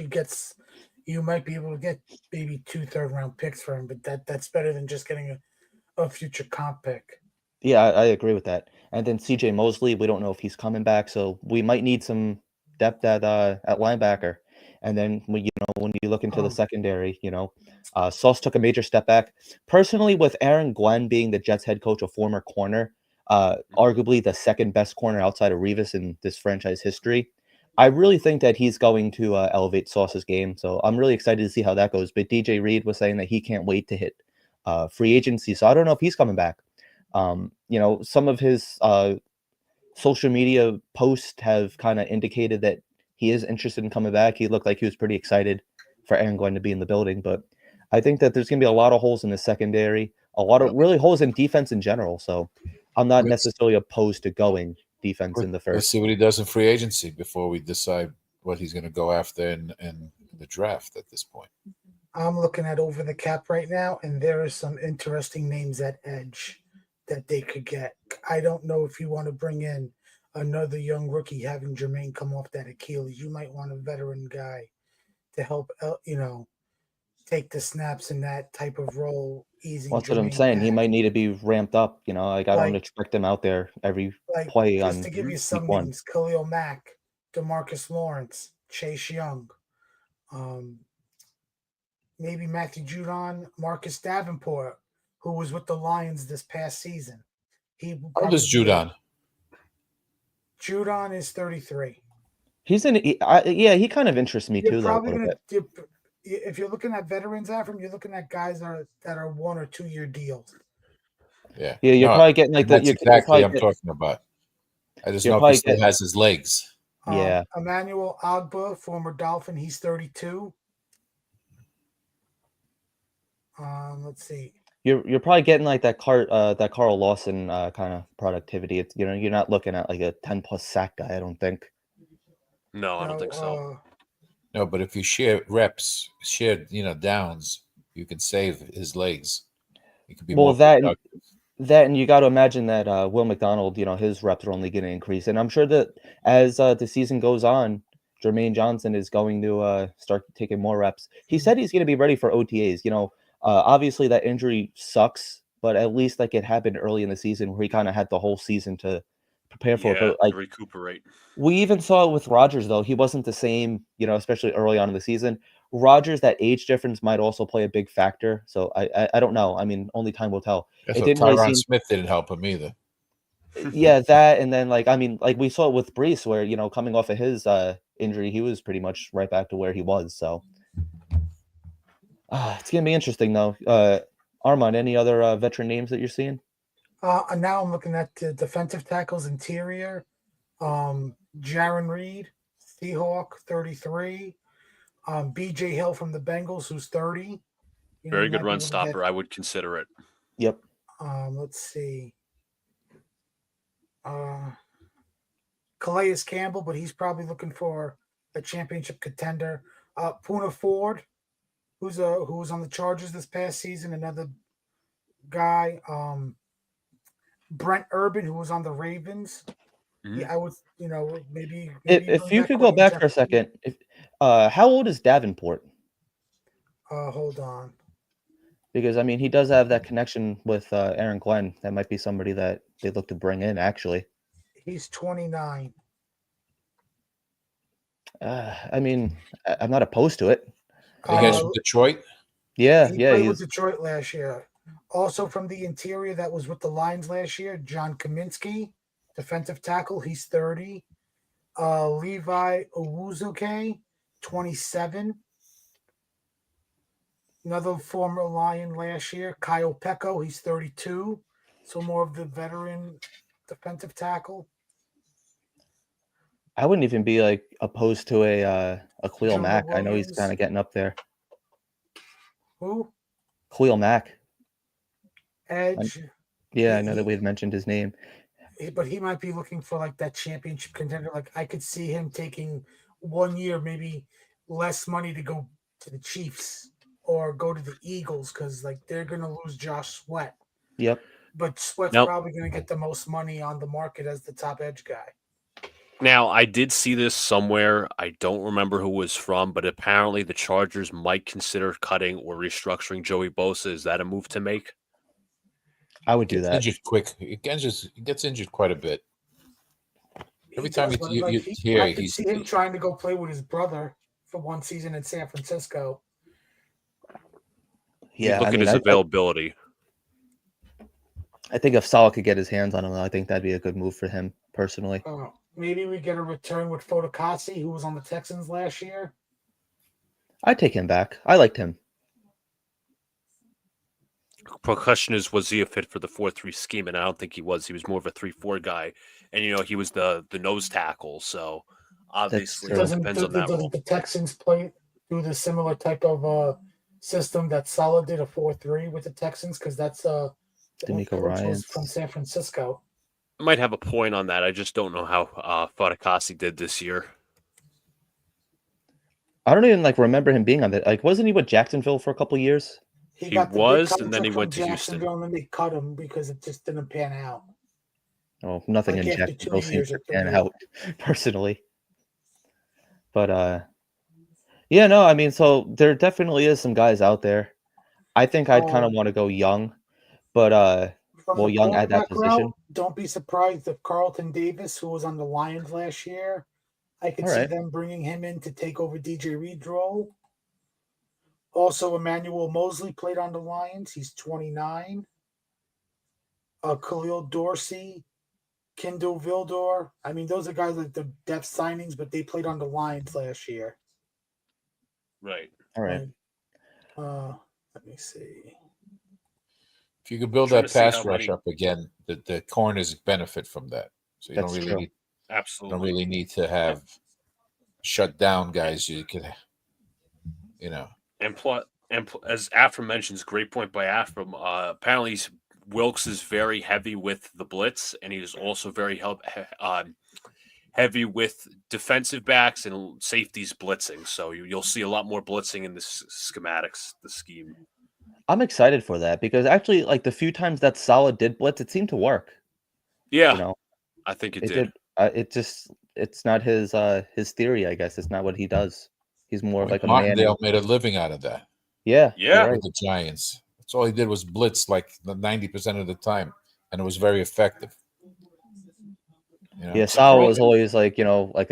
you might be able to get maybe 2 third-round picks for him, but that's better than just getting a future comp pick. Yeah, I agree with that. And then CJ Mosley, we don't know if he's coming back, so we might need some depth at linebacker. And then when you look into the secondary, Sauce took a major step back. Personally, with Aaron Glenn being the Jets head coach, a former corner, arguably the second best corner outside of Revis in this franchise history, I really think that he's going to elevate Sauce's game. So I'm really excited to see how that goes. But DJ Reed was saying that he can't wait to hit free agency. So I don't know if he's coming back. Some of his social media posts have kind of indicated that he is interested in coming back. He looked like he was pretty excited for Aaron Glenn to be in the building, but I think that there's going to be a lot of holes in the secondary, a lot of really holes in defense in general. So I'm not necessarily opposed to going defense in the first. Let's see what he does in free agency before we decide what he's going to go after in the draft at this point. I'm looking at over the cap right now, and there are some interesting names at edge that they could get. I don't know if you want to bring in another young rookie, having Jermaine come off that Achilles. You might want a veteran guy to help, take the snaps in that type of role. Easy. Well, that's what I'm saying. He might need to be ramped up. I don't expect him out there every play. Just to give you some names: Khalil Mack, DeMarcus Lawrence, Chase Young, maybe Matthew Judon, Marcus Davenport, who was with the Lions this past season. How old is Judon? Judon is 33. He's he kind of interests me too, though, a little bit. If you're looking at veterans after him, you're looking at guys that are 1 or 2 year deals. Yeah. Yeah, you're probably getting like that's exactly what I'm talking about. I just know if he still has his legs. Yeah. Emmanuel Agba, former Dolphin, he's 32. Let's see. You're probably getting like that Carl Lawson kind of productivity. It's you're not looking at like a 10+ sack guy, I don't think. No, I don't think so. No, but if you share reps, downs, you can save his legs. He could be more productive. That and you got to imagine that Will McDonald, his reps are only going to increase, and I'm sure that as the season goes on, Jermaine Johnson is going to start taking more reps. He said he's going to be ready for OTAs. Obviously that injury sucks, but at least like it happened early in the season where he kind of had the whole season to prepare for it. But like recuperate. We even saw it with Rodgers, though. He wasn't the same, especially early on in the season. Rodgers, that age difference might also play a big factor. So I don't know. I mean, only time will tell. So Tyron Smith didn't help him either. Yeah, that and then we saw it with Brees, where coming off of his injury, he was pretty much right back to where he was. So it's gonna be interesting, though. Armand, any other veteran names that you're seeing? Now I'm looking at the defensive tackles interior. Jaron Reed, Seahawk, 33. BJ Hill from the Bengals, who's 30. Very good run stopper. I would consider it. Yep. Let's see. Calais Campbell, but he's probably looking for a championship contender. Poona Ford, who was on the Chargers this past season, another guy. Brent Urban, who was on the Ravens. Mm-hmm. Yeah, I would, maybe if you could go back for a second, how old is Davenport? Hold on. Because he does have that connection with Aaron Glenn. That might be somebody that they look to bring in. Actually, he's 29. I'm not opposed to it. You guys from Detroit? Yeah, he played with Detroit last year. Also from the interior that was with the Lions last year, John Kaminsky, defensive tackle. He's 30. Levi Owuzuke, 27. Another former Lion last year, Kyle Pecco. He's 32. So more of the veteran defensive tackle. I wouldn't even be like opposed to a Khalil Jonah Mack. I know he's Williams. kind of getting up there. Who? Khalil Mack. Edge. Yeah, I know that we had mentioned his name. But he might be looking for like that championship contender. Like I could see him taking 1 year, maybe less money to go to the Chiefs or go to the Eagles because like they're gonna lose Josh Sweat. Yep. But Sweat's Nope. probably gonna get the most money on the market as the top edge guy. Now, I did see this somewhere. I don't remember who it was from, but apparently the Chargers might consider cutting or restructuring Joey Bosa. Is that a move to make? I would do Gets that. injured quick. He gets injured quite a bit. Every time does, but, you like, hear I could he's see him trying to go play with his brother for 1 season in San Francisco. Yeah, Look I at mean, his availability. I think if Salah could get his hands on him, I think that'd be a good move for him personally. Maybe we get a return with Fotokasi, who was on the Texans last year. I'd take him back. I liked him. Question is, was he a fit for the 4-3 scheme? And I don't think he was. He was more of a 3-4 guy. And, he was the nose tackle. So, obviously, it depends on that role. The Texans do the similar type of system that Salah did, a 4-3 with the Texans? Because that's the D'Amico Ryan from San Francisco. Might have a point on that. I just don't know how Fatakasi did this year. I don't even remember him being on that. Wasn't he with Jacksonville for a couple years? He got the was, big and then he went to Jacksonville, and then they cut him because it just didn't pan out. Oh, nothing in Jacksonville seems to pan out, personally. But yeah, no, I mean, so there definitely is some guys out there. I think I'd kind of want to go young, but young at that position. Don't be surprised if Carlton Davis, who was on the Lions last year, I could see them bringing him in to take over DJ Reed's role. Also, Emmanuel Mosley played on the Lions. He's 29. Khalil Dorsey, Kendall Vildor. I mean, those are guys like the depth signings, but they played on the Lions last year. Right. All right. Let me see. If you could build that pass rush up again, the corners benefit from that. So you don't really need to have shut down guys. You can, And as Afra mentions, great point by Afra. Apparently, Wilkes is very heavy with the blitz, and he is also very heavy with defensive backs and safeties blitzing. So you'll see a lot more blitzing in the schematics, the scheme. I'm excited for that because actually, the few times that Salah did blitz, it seemed to work. Yeah, I think it did. It's not his theory, I guess. It's not what he does. He's more of a man. Martindale made a living out of that. Yeah. With the Giants. That's all he did was blitz 90% of the time, and it was very effective. Yeah, Salah was always a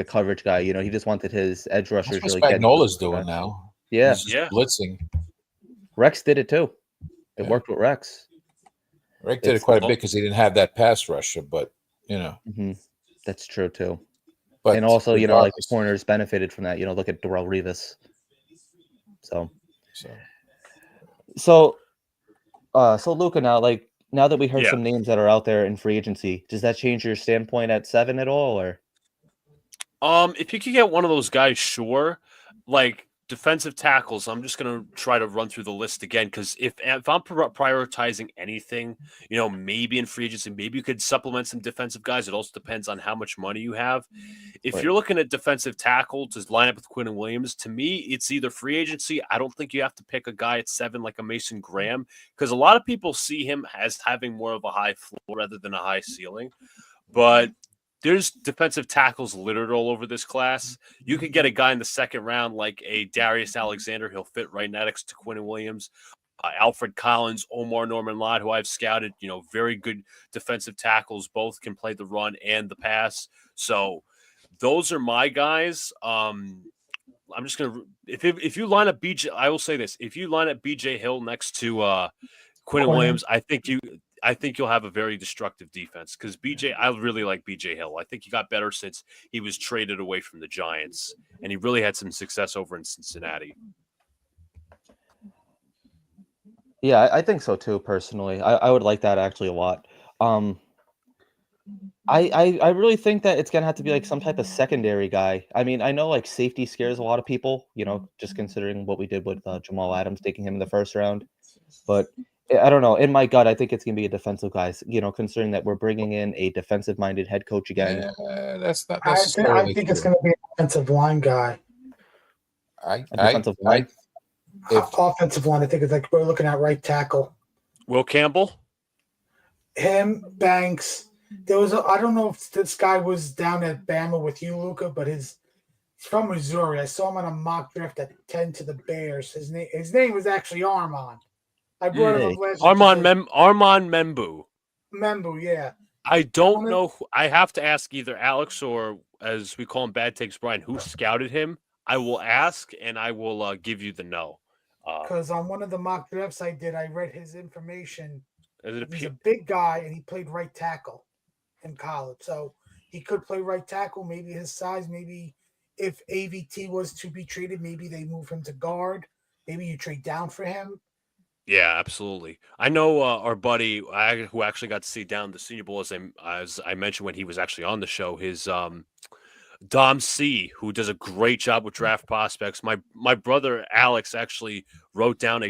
coverage guy. He just wanted his edge rushers That's really what Spagnola's doing now. Yeah. He's just blitzing. Rex did it too. It worked with Rex. Rex did it quite a bit because he didn't have that pass rusher, but that's true too. But and also, the corners benefited from that. Look at Darrelle Revis. So Luca, now that we heard some names that are out there in free agency, does that change your standpoint at 7 at all, or? If you could get one of those guys, sure. Defensive tackles, I'm just going to try to run through the list again because if I'm prioritizing anything, maybe in free agency, maybe you could supplement some defensive guys. It also depends on how much money you have. If you're looking at defensive tackle to line up with Quinn Williams, to me, it's either free agency. I don't think you have to pick a guy at 7 like a Mason Graham because a lot of people see him as having more of a high floor rather than a high ceiling. But there's defensive tackles littered all over this class. You could get a guy in the second round like a Darius Alexander. He'll fit right next to Quinn Williams. Alfred Collins, Omar Norman-Lott, who I've scouted, very good defensive tackles. Both can play the run and the pass. So those are my guys. I'm just going to – if you line up BJ – I will say this. If you line up BJ Hill next to Quinn Quinn. Williams. I think you'll have a very destructive defense because BJ. I really like BJ Hill. I think he got better since he was traded away from the Giants, and he really had some success over in Cincinnati. Yeah, I think so too. Personally, I would like that actually a lot. Um, I really think that it's gonna have to be like some type of secondary guy. I mean, I know like safety scares a lot of people, just considering what we did with Jamal Adams taking him in the first round. But I don't know. In my gut, I think it's gonna be a defensive guy. Considering that we're bringing in a defensive-minded head coach again. That's not I necessarily think it's true. going to be an offensive line guy. A defensive line. Offensive line, I think it's like we're looking at right tackle. Will Campbell? Him, Banks. I don't know if this guy was down at Bama with you, Luca, but he's from Missouri. I saw him on a mock draft at 10 to the Bears. His name was actually Armand. I brought him up last week. Armand Membu. Membu, yeah. I don't know. I have to ask either Alex or, as we call him, Bad Takes Brian, who scouted him. I will ask, and I will give you the no. Because on one of the mock drafts I did, I read his information. He's a a big guy, and he played right tackle in college. So he could play right tackle, maybe his size, maybe if AVT was to be traded, maybe they move him to guard. Maybe you trade down for him. Yeah, absolutely. I know our buddy who actually got to see down the Senior Bowl, as I mentioned when he was actually on the show, his Dom C, who does a great job with draft prospects. My brother Alex actually wrote down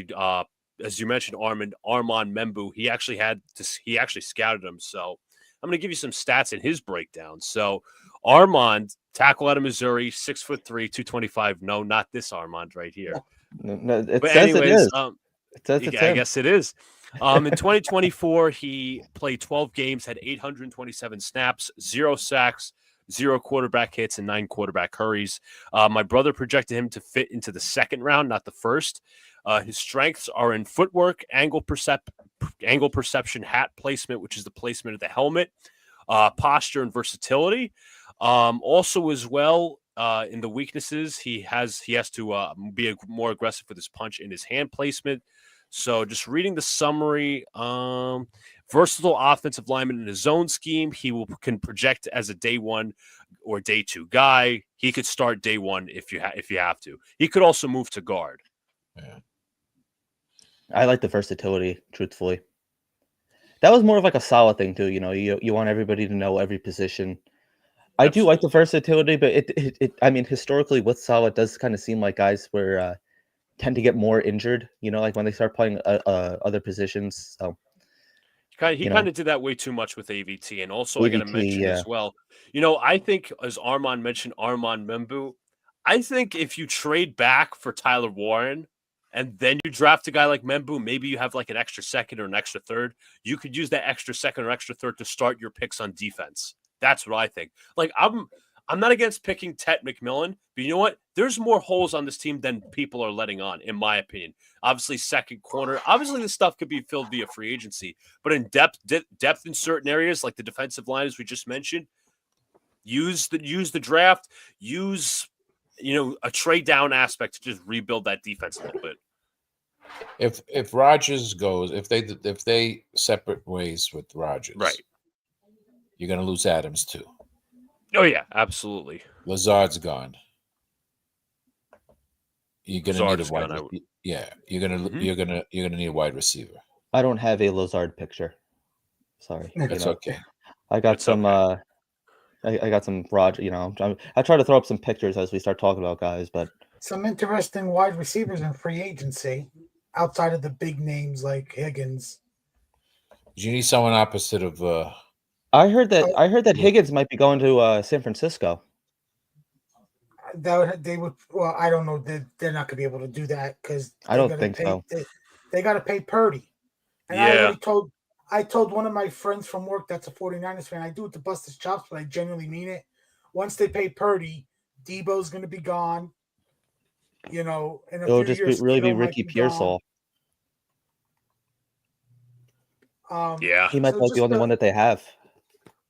as you mentioned, Armand Membu. He actually scouted him. So I'm going to give you some stats in his breakdown. So Armand, tackle out of Missouri, 6'3", 225. No, not this Armand right here. No, it But says anyways, it is. It says it's I him. guess it is. In 2024, he played 12 games, had 827 snaps, 0 sacks, 0 quarterback hits, and 9 quarterback hurries. My brother projected him to fit into the second round, not the first. His strengths are in footwork, angle perception, hat placement, which is the placement of the helmet, posture, and versatility. Also, as well, in the weaknesses, he has to be more aggressive with his punch and his hand placement. So just reading the summary, versatile offensive lineman in his zone scheme. He can project as a day 1 or day 2 guy. He could start day 1 if you have to. He could also move to guard. Yeah. I like the versatility, truthfully. That was more of like a solid thing too. You want everybody to know every position. I do like the versatility, but I mean, historically with Salah, it does kind of seem like guys tend to get more injured, like when they start playing other positions. So he kind of did that way too much with AVT. And also I got to AVT, mention yeah. as well, I think, as Armand mentioned, Armand Membu, I think if you trade back for Tyler Warren and then you draft a guy like Membu, maybe you have like an extra second or an extra third. You could use that extra second or extra third to start your picks on defense. That's what I think. Like, I'm not against picking Tet McMillan, but you know what? There's more holes on this team than people are letting on, in my opinion. Obviously, second corner. Obviously, this stuff could be filled via free agency, but in depth in certain areas, like the defensive line, as we just mentioned, use the draft, use a trade down aspect to just rebuild that defense a little bit. If Rodgers goes, if they separate ways with Rodgers, right, you're going to lose Adams too. Oh yeah, absolutely. Lazard's gone. You're going to need a wide. Gone, yeah, you're gonna need a wide receiver. I don't have a Lazard picture. Sorry, that's okay. I got some. Okay. I got some Roger. I try to throw up some pictures as we start talking about guys, but some interesting wide receivers in free agency outside of the big names like Higgins. Do you need someone opposite of? I heard that Higgins might be going to San Francisco. They would. Well, I don't know. They're not going to be able to do that because I don't think so. They got to pay Purdy. And yeah. I told one of my friends from work that's a 49ers fan. I do it to bust his chops, but I genuinely mean it. Once they pay Purdy, Debo's going to be gone. In a It'll few just years, be Ricky Pearsall. Yeah, he might be the only one that they have.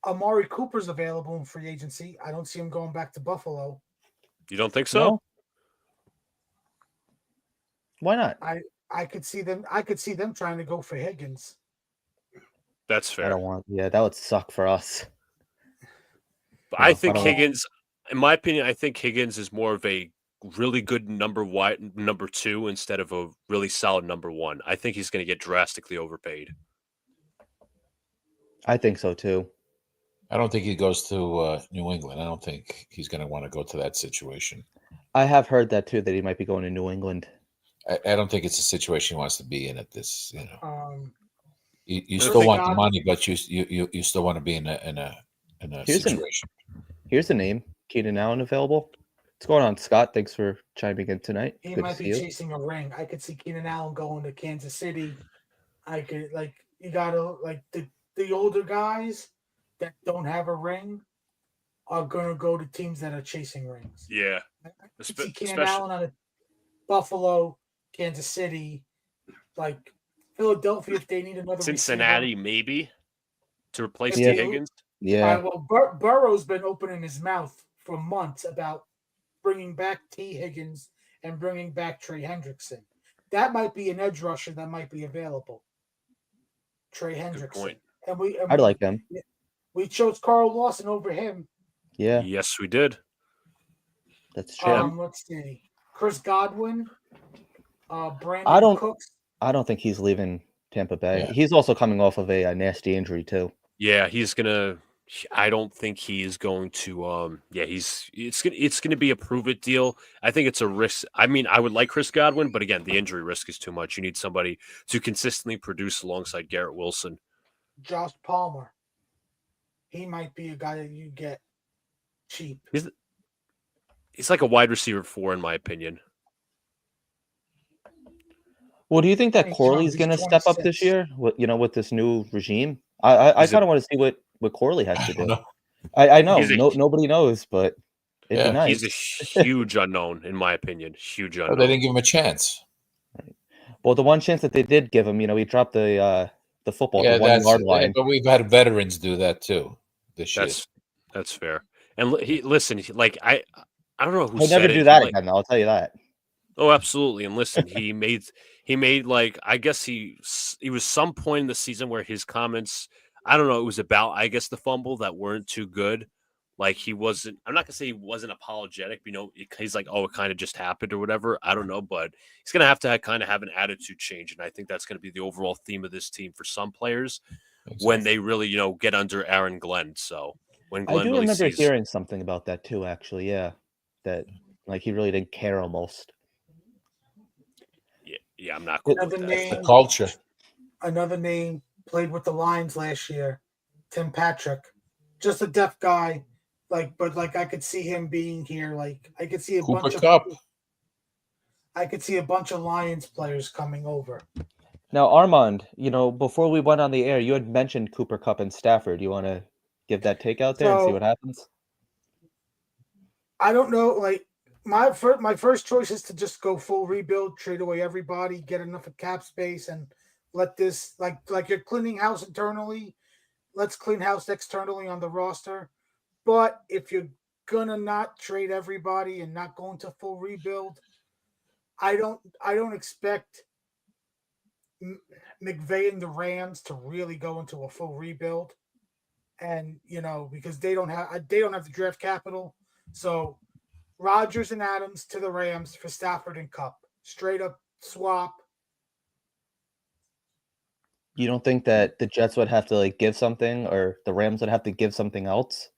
Amari Cooper's available in free agency. I don't see him going back to Buffalo. You don't think so? No? Why not? I could see them. I could see them trying to go for Higgins. That's I fair. don't want. Yeah, that would suck for us. But No, I I think don't want. Higgins, in my opinion, I think Higgins is more of a really good number two instead of a really solid number one. I think he's going to get drastically overpaid. I think so too. I don't think he goes to New England. I don't think he's going to want to go to that situation. I have heard that too, that he might be going to New England. I don't think it's a situation he wants to be in at this. You Chris still want the Godwin- money, but you still want to be in a Here's an- situation. Here's a name. Keenan Allen available. What's going on, Scott? Thanks for chiming in tonight. He Good to might see be you. chasing a ring. I could see Keenan Allen going to Kansas City. I could you gotta the older guys that don't have a ring are gonna go to teams that are chasing rings. Yeah. I could see Keenan Especially Allen on a Buffalo, Kansas City, like Philadelphia if they need another Cincinnati, receiver. maybe, to replace Yeah. T. Higgins. Yeah, Well, Burrow's been opening his mouth for months about bringing back T. Higgins and bringing back Trey Hendrickson. That might be an edge rusher that might be available. Trey Hendrickson. point. I'd like him. We chose Carl Lawson over him. Yeah, Yes, we did. that's true. Let's see. Chris Godwin, Brandon I don't- Cooks. I don't think he's leaving Tampa Bay. Yeah. He's also coming off of a nasty injury too. Yeah, he's gonna. I don't think he is going to. Yeah, it's gonna be a prove it deal. I think it's a risk. I mean, I would like Chris Godwin, but again, the injury risk is too much. You need somebody to consistently produce alongside Garrett Wilson. Josh Palmer. He might be a guy that you get cheap. He's like a wide receiver 4, in my opinion. Well, do you think that He's Corley's going to step up 26. this year? With this new regime, I He's a- kind of want to see what Corley has I to don't do. know. I know He's a- nobody knows, but it'd Yeah. be nice. He's a huge unknown, in my opinion. Huge Oh, unknown. they didn't give him a chance. Well, the one chance that they did give him, he dropped the football at the 1 yard line. But we've had veterans do that too this year. That's fair. And listen, I don't know who He'll said never it. do that Like, again. I'll tell you that. oh, absolutely. And listen, he made like, I guess he was some point in the season where his comments, I don't know, it was about, I guess, the fumble that weren't too good. Like he wasn't, I'm not gonna say he wasn't apologetic, he's like, oh, it kind of just happened or whatever. I don't know, but he's gonna have to kind of have an attitude change, and I think that's gonna be the overall theme of this team for some players when they really, get under Aaron Glenn. So when Glenn I do really remember sees, hearing something about that too. Actually, yeah, that like he really didn't care almost. yeah, I'm not cool with Another that. It's the name. culture. Another name played with the Lions last year. Tim Patrick. Just a deaf guy. But I could see him being here. I could see Cooper Cup. I could see a bunch of Lions players coming over. Now, Armand, before we went on the air, you had mentioned Cooper Kupp and Stafford. You want to give that take out there and see So- what happens? I don't know. My first choice is to just go full rebuild, trade away everybody, get enough of cap space, and let this like you're cleaning house internally. Let's clean house externally on the roster. But if you're gonna not trade everybody and not go into full rebuild, I don't expect McVay and the Rams to really go into a full rebuild, and because they don't have the draft capital. So Rodgers and Adams to the Rams for Stafford and Cup, straight up swap. You don't think that the Jets would have to give something, or the Rams would have to give something else?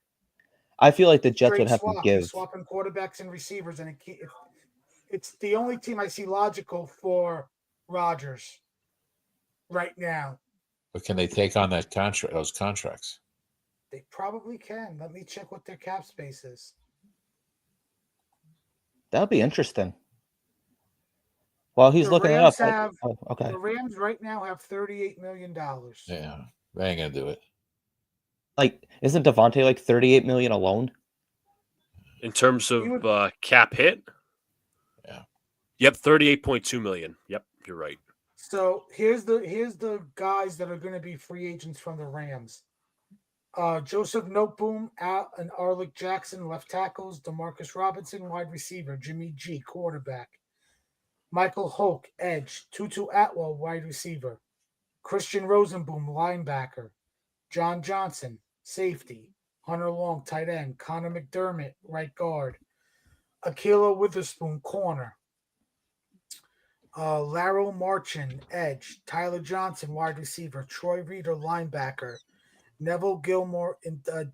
I feel like the Jets Straight would have to swap. You're give. swapping quarterbacks and receivers, and it's the only team I see logical for Rodgers right now. But can they take on that contract? Those contracts. They probably can. Let me check what their cap space is. That would be interesting. While he's The looking it Rams up, okay. The Rams right now have $38 million. Yeah, they ain't gonna do it. Isn't Devontae 38 million alone? In terms of You would- cap hit, Yeah. Yep, 38.2 million. Yep, you're right. So here's the guys that are going to be free agents from the Rams. Joseph Noteboom, and Arlick Jackson, left tackles. Demarcus Robinson, wide receiver. Jimmy G, quarterback. Michael Hoke, edge. Tutu Atwell, wide receiver. Christian Rosenboom, linebacker. John Johnson, safety. Hunter Long, tight end. Connor McDermott, right guard. Akila Witherspoon, corner. Laro Marchin, edge. Tyler Johnson, wide receiver. Troy Reader, linebacker. Neville Gilmore,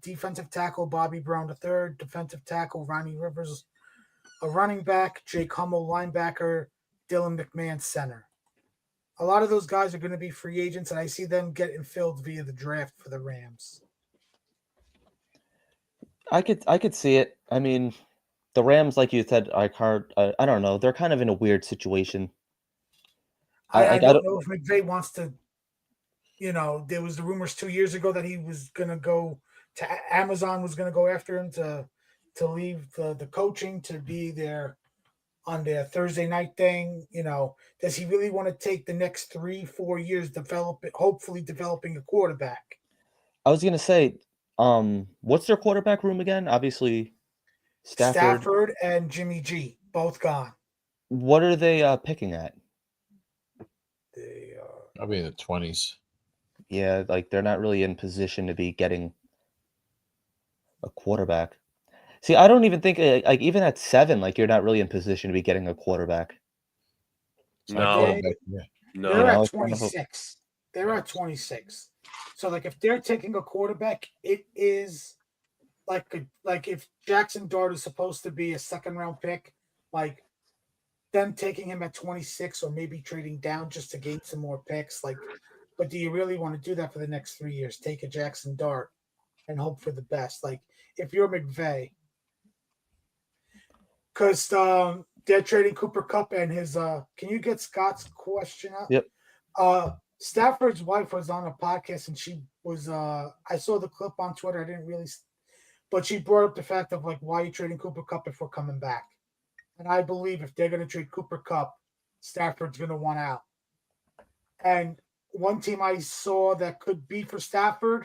defensive tackle. Bobby Brown III, defensive tackle. Ronnie Rivers, a running back. Jake Hummel, linebacker. Dylan McMahon, center. A lot of those guys are going to be free agents, and I see them getting filled via the draft for the Rams. I could see it. I mean, the Rams, like you said, I don't know. They're kind of in a weird situation. I I don't don't. know if McVay wants to. There was the rumors 2 years ago that he was going to go to Amazon, was going to go after him to leave the coaching to be there on their Thursday night thing. Does he really want to take the next 3-4 years hopefully developing a quarterback? I was gonna say, what's their quarterback room again? Obviously, Stafford. Stafford and Jimmy G, both gone. What are they picking at? They I'll be in the 20s. Yeah, like they're not really in position to be getting a quarterback. See, I don't even think like even at 7, like you're not really in position to be getting a quarterback. So I No, quarterback, yeah. They're You no. know, at it's kind of 26. They're at 26. So like if they're taking a quarterback, it is like if Jackson Dart is supposed to be a second round pick, like them taking him at 26 or maybe trading down just to gain some more picks. But do you really want to do that for the next 3 years? Take a Jackson Dart and hope for the best. Like if you're McVay, because they're trading Cooper Cup and his. Can you get Scott's question up? Yep. Stafford's wife was on a podcast and she was. I saw the clip on Twitter. I didn't really, but she brought up the fact of like, why are you trading Cooper Cup if we're coming back? And I believe if they're going to trade Cooper Cup, Stafford's going to want out. And one team I saw that could be for Stafford,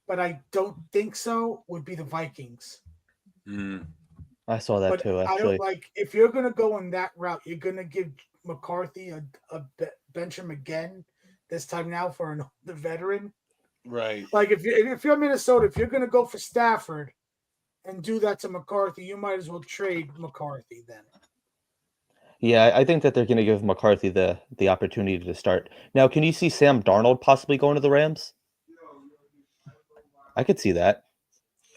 but I don't think so, would be the Vikings. Mm. I saw that But too, I actually. don't like if you're going to go in that route, you're going to give McCarthy a bench him again this time now for the veteran. Right. Like if you're Minnesota, if you're going to go for Stafford and do that to McCarthy, you might as well trade McCarthy then. Yeah, I think that they're going to give McCarthy the opportunity to start. Now, can you see Sam Darnold possibly going to the Rams? I could see that.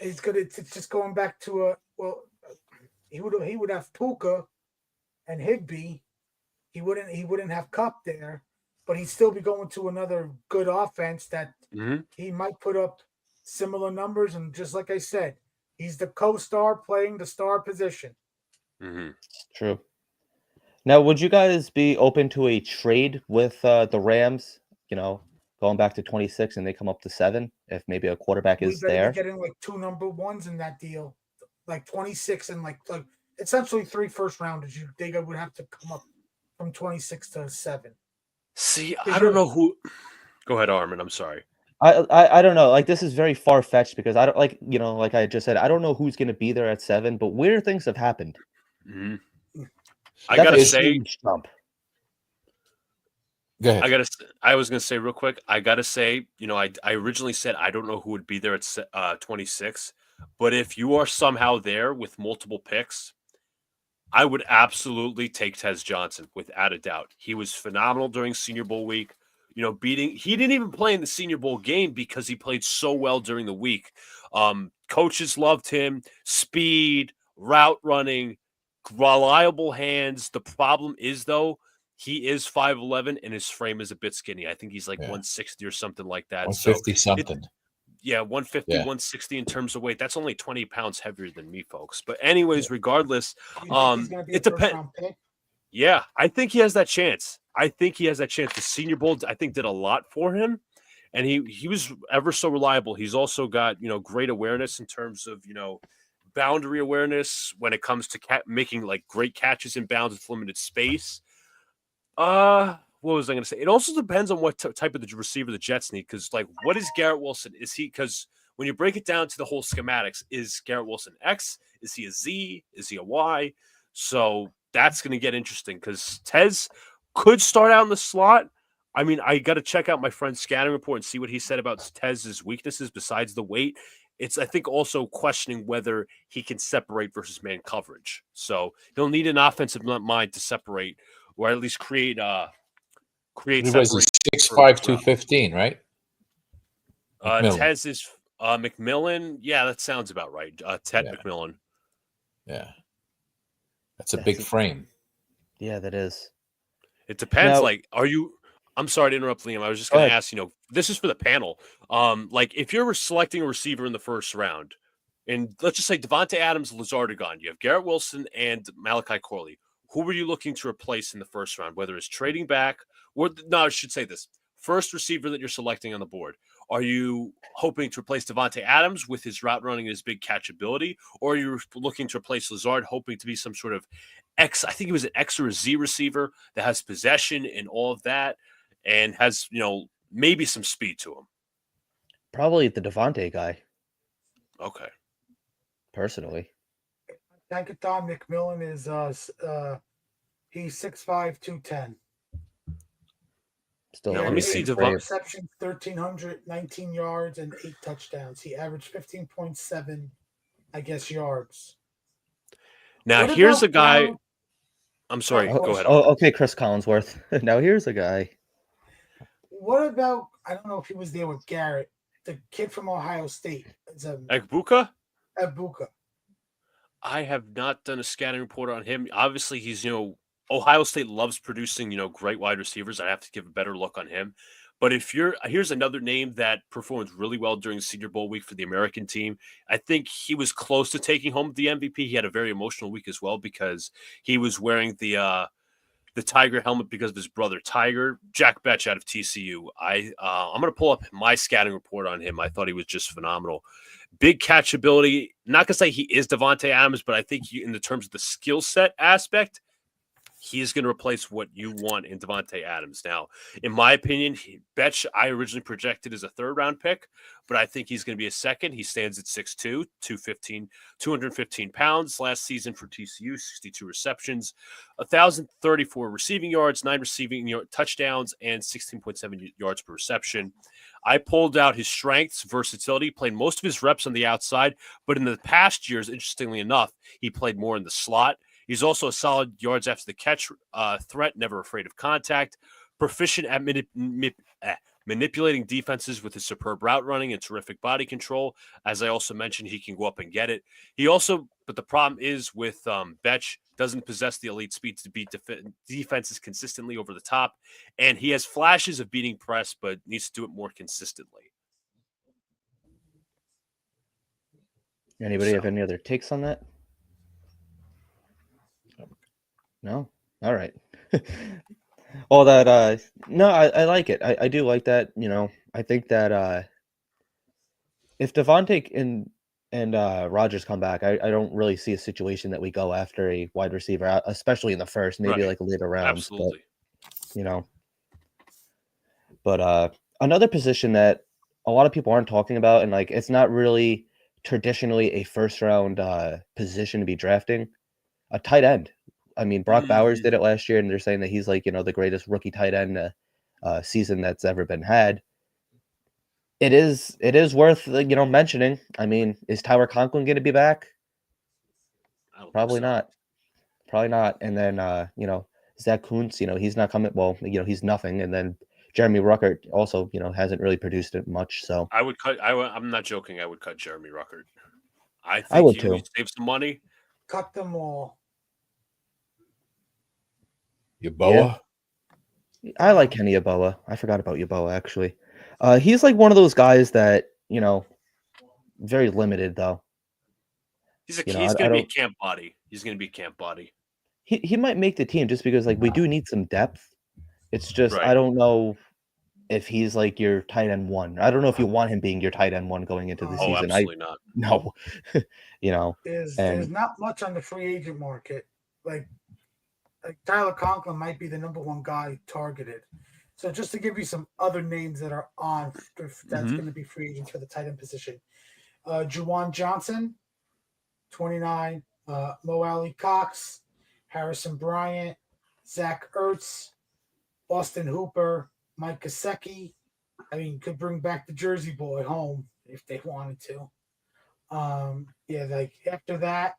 It's good. It's just going back to he would have Puka and Higbee. He wouldn't have Cup there, but he'd still be going to another good offense that he might put up similar numbers. And just like I said, he's the co-star playing the star position. Mm-hmm. True. Now, would you guys be open to a trade with the Rams? Going back to 26 and they come up to 7 if maybe a quarterback We is better be there. getting like 2 number ones in that deal, like 26 and like essentially 3 first rounders. They would have to come up from 26 to 7. See, I don't know who. Go ahead, Armin. I'm sorry. I don't know. Like this is very far fetched because I don't like I just said, I don't know who's going to be there at 7, but weird things have happened. Mm-hmm. I gotta a say, huge jump. Go ahead. I was gonna say real quick. I gotta say, I originally said I don't know who would be there at 26, but if you are somehow there with multiple picks, I would absolutely take Tez Johnson without a doubt. He was phenomenal during Senior Bowl week. He didn't even play in the Senior Bowl game because he played so well during the week. Coaches loved him. Speed, route running, reliable hands. The problem is, though, he is 5'11" and his frame is a bit skinny. I think he's like 160 or something like that. 150 something. 150, Yeah. 160 in terms of weight. That's only 20 pounds heavier than me, folks. But anyways, regardless, he's going to be a first-round pick? Yeah, I think he has that chance. The Senior Bowl, I think, did a lot for him, and he was ever so reliable. He's also got great awareness in terms of boundary awareness when it comes to making like great catches in bounds with limited space. What was I going to say? It also depends on what type of the receiver the Jets need. Because, like, what is Garrett Wilson? Because when you break it down to the whole schematics, is Garrett Wilson X? Is he a Z? Is he a Y? So that's going to get interesting because Tez could start out in the slot. I mean, I got to check out my friend's scouting report and see what he said about Tez's weaknesses besides the weight. It's, I think, also questioning whether he can separate versus man coverage. So he'll need an offensive mind to separate, or at least create He was separation. 6'5", 215, right? Tez is McMillan. Yeah, that sounds about right. Ted McMillan. Yeah, that's a big frame. Yeah, that is. It depends. Now, Are you? I'm sorry to interrupt, Liam. I was just going to ask. This is for the panel. If you're selecting a receiver in the first round, and let's just say Devontae Adams, Lazard are gone. You have Garrett Wilson and Malachi Corley. Who were you looking to replace in the first round? Whether it's trading back, or no, I should say this: first receiver that you're selecting on the board. Are you hoping to replace Devontae Adams with his route running and his big catchability, or are you looking to replace Lazard, hoping to be some sort of I think he was an X or a Z receiver that has possession and all of that, and has maybe some speed to him? probably the Devontae guy. Okay. I Personally, Tankathon McMillan is he's 6'5", 210. still. Now, let me see. Receptions, 1,319 yards and 8 touchdowns. He averaged 15.7, I guess, yards. Now, here's a guy. I'm sorry. Go ahead. Okay, Chris Collinsworth. Now here's a guy. What about, I don't know if he was there with Garrett, the kid from Ohio State. Egbuka? Egbuka. I have not done a scouting report on him. Obviously, he's, Ohio State loves producing, great wide receivers. I have to give a better look on him. But here's another name that performed really well during Senior Bowl week for the American team. I think he was close to taking home the MVP. He had a very emotional week as well because he was wearing the Tiger helmet because of his brother Tiger. Jack Betch out of TCU. I'm going to pull up my scouting report on him. I thought he was just phenomenal. Big catchability. Not going to say he is Devontae Adams, but I think in the terms of the skill set aspect, he is going to replace what you want in Devontae Adams. Now, in my opinion, Betch I originally projected as a third-round pick, but I think he's going to be a second. He stands at 6'2", 215 pounds. Last season for TCU, 62 receptions, 1,034 receiving yards, 9 receiving touchdowns, and 16.7 yards per reception. I pulled out his strengths, versatility, played most of his reps on the outside, but in the past years, interestingly enough, he played more in the slot. He's also a solid yards after the catch threat, never afraid of contact, proficient at manipulating defenses with his superb route running and terrific body control. As I also mentioned, he can go up and get it. But the problem is with Betch, doesn't possess the elite speed to beat defenses consistently over the top, and he has flashes of beating press, but needs to do it more consistently. Anybody have any other takes on that? No? All right. All that, no, I like it. I do like that. I think that if Devontae and Rodgers come back, I don't really see a situation that we go after a wide receiver, especially in the first, maybe like later rounds. Absolutely. But another position that a lot of people aren't talking about, and it's not really traditionally a first round position to be drafting, a tight end. I mean, Brock Bowers did it last year, and they're saying that he's the greatest rookie tight end season that's ever been had. It is worth mentioning. I mean, is Tyler Conklin going to be back? Probably not. Probably not. And then Zach Kuntz, he's not coming. Well, he's nothing. And then Jeremy Ruckert also hasn't really produced it much. So I would cut. I'm not joking. I would cut Jeremy Ruckert. I think I would he too. Save some money. Cut them all. Yaboa? Yeah. I like Kenny Yaboa. I forgot about Yaboa, actually. He's one of those guys that, very limited, though. He's going to be a camp body. He's going to be camp body. He might make the team just because, we do need some depth. It's just, I don't know if he's, your tight end one. I don't know if you want him being your tight end one going into the season. Absolutely not. No. There's not much on the free agent market. Like Tyler Conklin might be the number one guy targeted. So just to give you some other names that are on that's going to be free agents for the tight end position. Juwan Johnson, 29. Mo Alley Cox, Harrison Bryant, Zach Ertz, Austin Hooper, Mike Gesicki. I mean, could bring back the Jersey boy home if they wanted to. Yeah, like after that,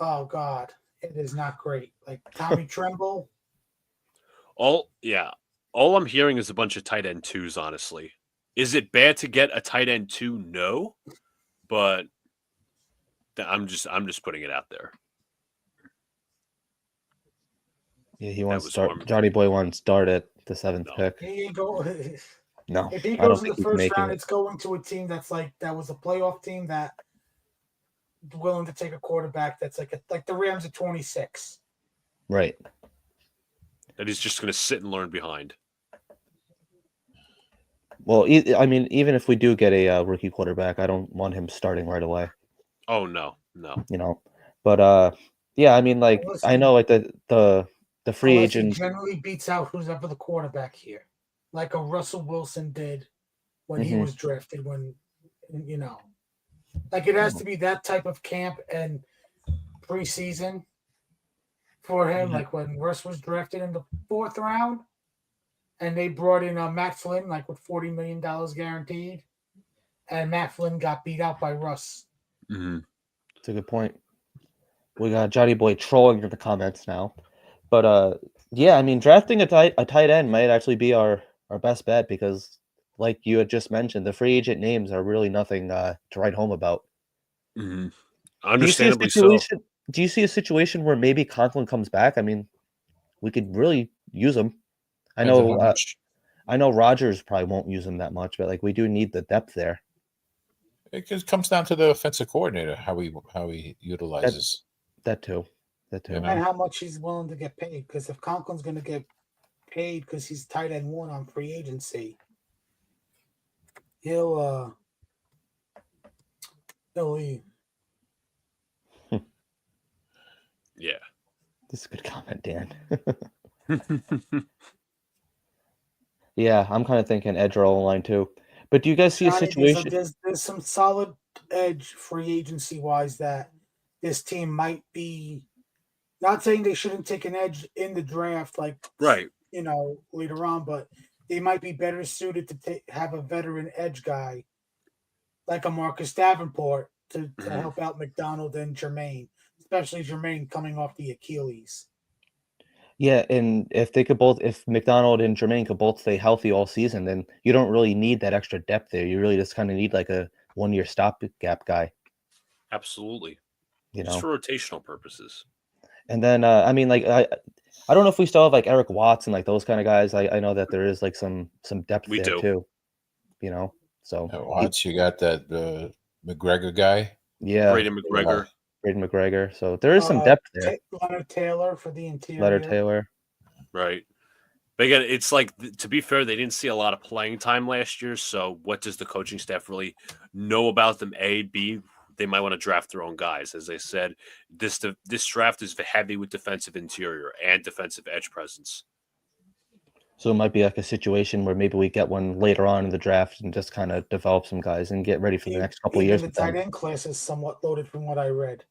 oh God, it is not great. Like Tommy Tremble. All I'm hearing is a bunch of tight end twos. Honestly, is it bad to get a tight end two? No, but I'm just putting it out there. Yeah, he That wants to was start. warm. Johnny Boy wants to start at the 7th No. pick. He ain't go. No, If he I don't goes in the think he's first making round, it. it's going to a team that's like that was a playoff team that willing to take a quarterback that's like the Rams at 26. Right. That he's just going to sit and learn behind. Well, I mean, even if we do get a rookie quarterback, I don't want him starting right away. Oh no. You know, but yeah, I mean, like I know, like the free Unless he agent. generally beats out who's ever the quarterback here, like a Russell Wilson did when he Mhm. was drafted. When like it has to be that type of camp and preseason for him. Yeah. Like when Russ was drafted in the 4th round, and they brought in Matt Flynn, like with $40 million guaranteed, and Matt Flynn got beat out by Russ. Mm-hmm. It's a good point. We got Johnny Boy trolling in the comments now, but yeah, I mean, drafting a tight end might actually be our best bet because, like you had just mentioned, the free agent names are really nothing to write home about. Mm-hmm. Do you see a Understandably situation? so. Do you see a situation where maybe Conklin comes back? I mean, we could really use him. I Depends on how know. much. I know Rogers probably won't use him that much, but like we do need the depth there. It just comes down to the offensive coordinator how he utilizes. That too. You know? And how much he's willing to get paid. Because if Conklin's going to get paid because he's tight end 1 on free agency, he'll leave. Yeah. This is a good comment, Dan. Yeah, I'm kind of thinking edge or line too. But do you guys see a Johnny, situation? there's some solid edge free agency wise that this team might be. Not saying they shouldn't take an edge in the draft, like Right. later on, but they might be better suited to have a veteran edge guy like a Marcus Davenport to help out McDonald and Jermaine, especially Jermaine coming off the Achilles. Yeah, and if McDonald and Jermaine could both stay healthy all season, then you don't really need that extra depth there. You really just kind of need like a 1-year stopgap guy, Absolutely. you Just know. for rotational purposes. And then I mean, like I don't know if we still have like Eric Watts and like those kind of guys. I know that there is like some depth We there do. too, you know. So Watts, you got that McGregor guy. yeah, Braden McGregor. Braden McGregor. So there is some depth there. Leonard Taylor for the interior. Leonard Taylor. Right. But again, it's like, to be fair, they didn't see a lot of playing time last year. So what does the coaching staff really know about them? A, B, they might want to draft their own guys. As I said, this draft is heavy with defensive interior and defensive edge presence. So it might be like a situation where maybe we get one later on in the draft and just kind of develop some guys and get ready for the next couple of years. The tight end class is somewhat loaded from what I read.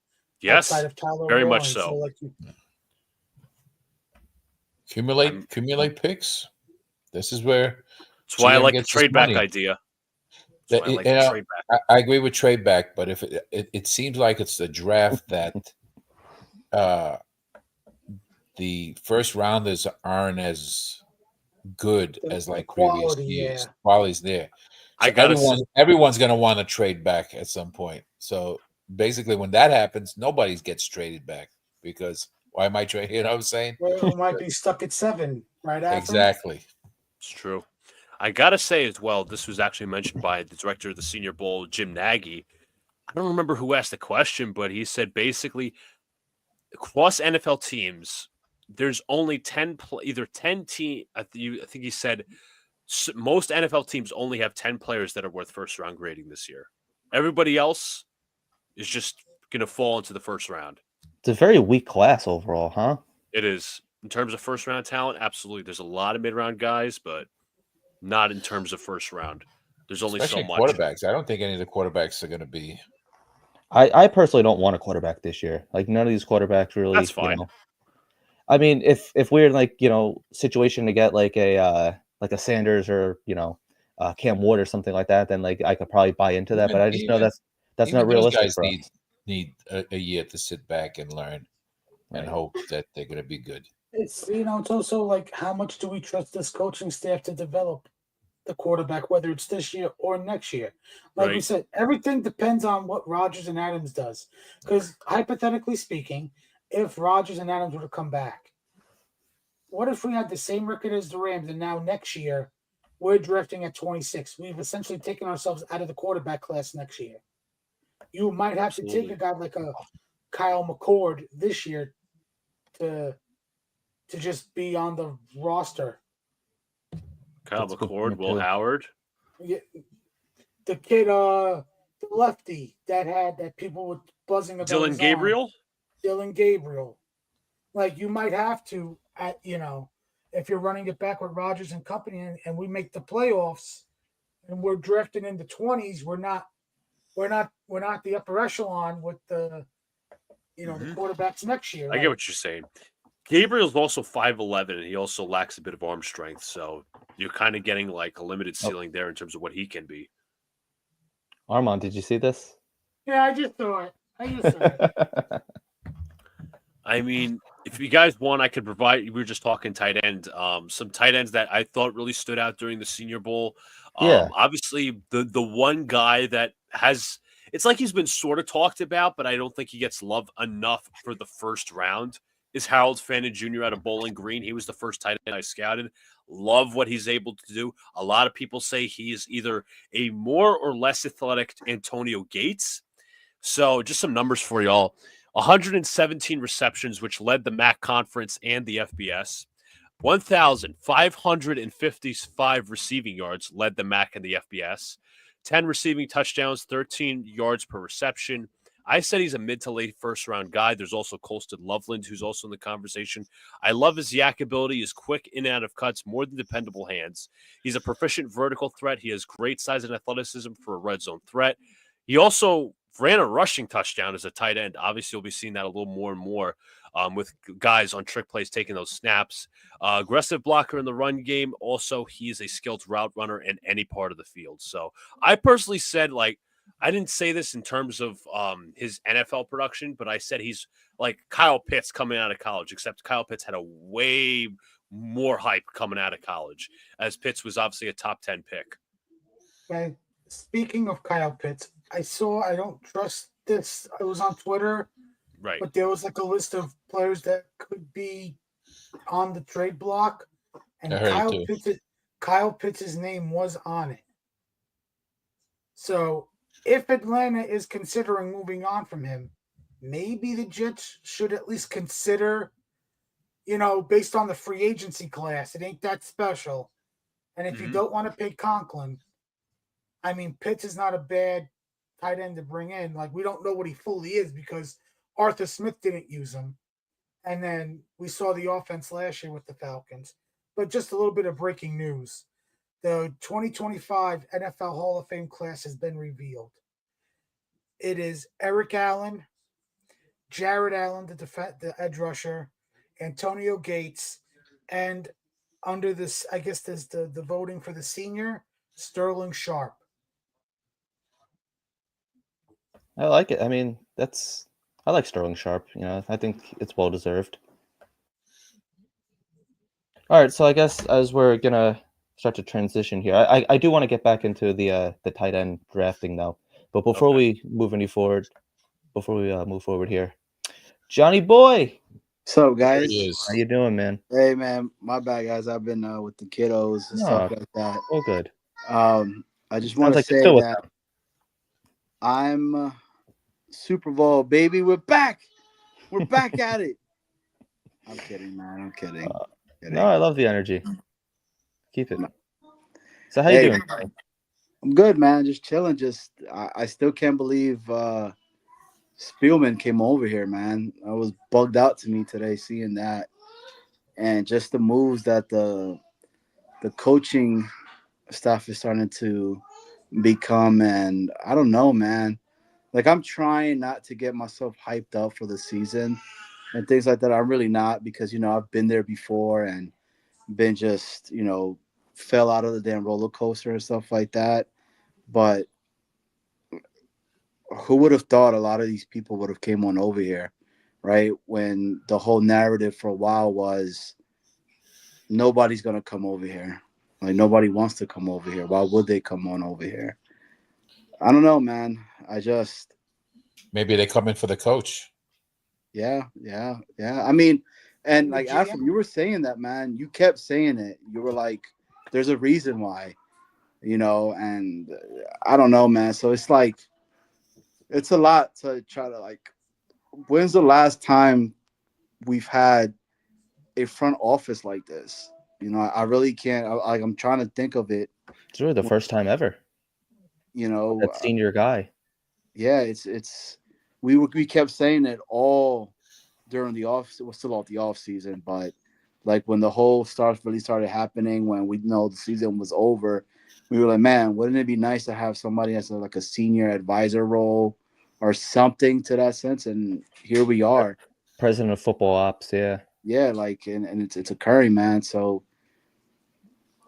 Yes, outside of Tyler very Warren. much so. Accumulate picks. This is where. That's why I like the trade back idea. I agree with trade back, but if it seems like it's the draft that the first rounders aren't as good as like previous years. Yeah. Quality's there. So everyone's going to want to trade back at some point. So basically, when that happens, nobody gets traded back because why am I trading? You know what I'm saying? Well, we might be stuck at 7 right after. Exactly. It's true. I got to say as well, this was actually mentioned by the director of the Senior Bowl, Jim Nagy. I don't remember who asked the question, but he said basically across NFL teams, there's only 10 teams. I think he said most NFL teams only have 10 players that are worth first round grading this year. Everybody else is just going to fall into the first round. It's a very weak class overall, huh? It is. In terms of first round talent, absolutely. There's a lot of mid round guys, but not in terms of first round. There's only especially so much. Quarterbacks. I don't think any of the quarterbacks are going to be. I personally don't want a quarterback this year. Like none of these quarterbacks really, That's fine. I mean, if we're in like, situation to get like a Sanders or, Cam Ward or something like that, then like I could probably buy into that. But Even I just know even that's not even those realistic guys for need us. need a year to sit back and learn and Right. hope that they're going to be good. It's it's also like how much do we trust this coaching staff to develop the quarterback, whether it's this year or next year. Like we Right. said, everything depends on what Rodgers and Adams does. Because hypothetically speaking, if Rodgers and Adams were to come back, what if we had the same record as the Rams and now next year we're drafting at 26? We've essentially taken ourselves out of the quarterback class next year. You might have to take a Absolutely. guy like a Kyle McCord this year to just be on the roster. Kyle That's a good McCord, point Will too. Howard. Yeah, the kid, the lefty that people were buzzing about Dylan his arm, Gabriel. Dylan Gabriel. Like you might have to, if you're running it back with Rodgers and company, and we make the playoffs, and we're drafting in the 20s, we're not the upper echelon with the the Mhm. quarterbacks next year. I get Like what you're saying. Gabriel's also 5'11", and he also lacks a bit of arm strength. So you're kind of getting like a limited Oh, ceiling there in terms of what he can be. Armand, did you see this? yeah, I just saw it. I just saw it. I mean, if you guys want, I could provide. We were just talking tight end. Some tight ends that I thought really stood out during the Senior Bowl. Yeah. Obviously, the one guy that has it's like he's been sort of talked about, but I don't think he gets love enough for the first round. Is Harold Fannin Jr. out of Bowling Green? He was the first tight end I scouted. Love what he's able to do. A lot of people say he is either a more or less athletic Antonio Gates. So, just some numbers for y'all. 117 receptions, which led the MAC conference and the FBS. 1,555 receiving yards led the MAC and the FBS. 10 receiving touchdowns, 13 yards per reception. I said he's a mid to late first round guy. There's also Colston Loveland, who's also in the conversation. I love his yak ability, his quick in and out of cuts, more than dependable hands. He's a proficient vertical threat. He has great size and athleticism for a red zone threat. He also ran a rushing touchdown as a tight end. Obviously, you'll be seeing that a little more and more with guys on trick plays taking those snaps. Aggressive blocker in the run game. Also, he's a skilled route runner in any part of the field. So I personally said, like, I didn't say this in terms of his NFL production, but I said he's like Kyle Pitts coming out of college, except Kyle Pitts had a way more hype coming out of college, as Pitts was obviously a top 10 pick. Okay. Speaking of Kyle Pitts, I don't trust this. It was on Twitter, Right. but there was like a list of players that could be on the trade block, I and heard it too. Kyle Pitts' name was on it. So if Atlanta is considering moving on from him, maybe the Jets should at least consider, based on the free agency class, it ain't that special. And if you don't want to pay Conklin, I mean, Pitts is not a bad tight end to bring in. Like, we don't know what he fully is because Arthur Smith didn't use him. And then we saw the offense last year with the Falcons. But just a little bit of breaking news. The 2025 NFL Hall of Fame class has been revealed. It is Eric Allen, Jared Allen, the edge rusher, Antonio Gates, and under this, I guess there's the voting for the senior, Sterling Sharp. I like it. I mean, I like Sterling Sharp. I think it's well deserved. All right, so I guess as we're gonna start to transition here, I do want to get back into the tight end drafting though. But before we move move forward here, Johnny Boy, What's up, There guys? he how is. you doing, man? Hey, man, my bad, guys. I've been with the kiddos and stuff No, like that. all good. I just want Sounds to like you're say still with that them. I'm Super Bowl, baby. We're back. We're back at it. I'm kidding, man. I'm kidding. No, I love the energy. Keep it. No. So how Hey, you doing, Johnny? I'm good, man. Just chilling. I still can't believe Spielman came over here, man. I was bugged out to me today seeing that, and just the moves that the coaching staff is starting to become. And I don't know, man. Like I'm trying not to get myself hyped up for the season and things like that. I'm really not because I've been there before and been just fell out of the damn roller coaster and stuff like that. But who would have thought a lot of these people would have came on over here, right? When the whole narrative for a while was nobody's gonna come over here. Like nobody wants to come over here. Why would they come on over here? I don't know, man. I just Maybe they come in for the coach. yeah. I mean, and The like GM. Afro, you were saying that, man. You kept saying it. You were like, "There's a reason why," and I don't know, man. So it's like it's a lot to try to like. When's the last time we've had a front office like this? I really can't. I'm trying to think of it. It's really the first time ever. You know, That senior guy. yeah, it's we kept saying it all during the off. It was still off the off season, but like when the whole stars really started happening, when we know the season was over, we were like, man, wouldn't it be nice to have somebody as like a senior advisor role or something to that sense? And here we are. President of football ops, yeah. Yeah, like and it's occurring, man. So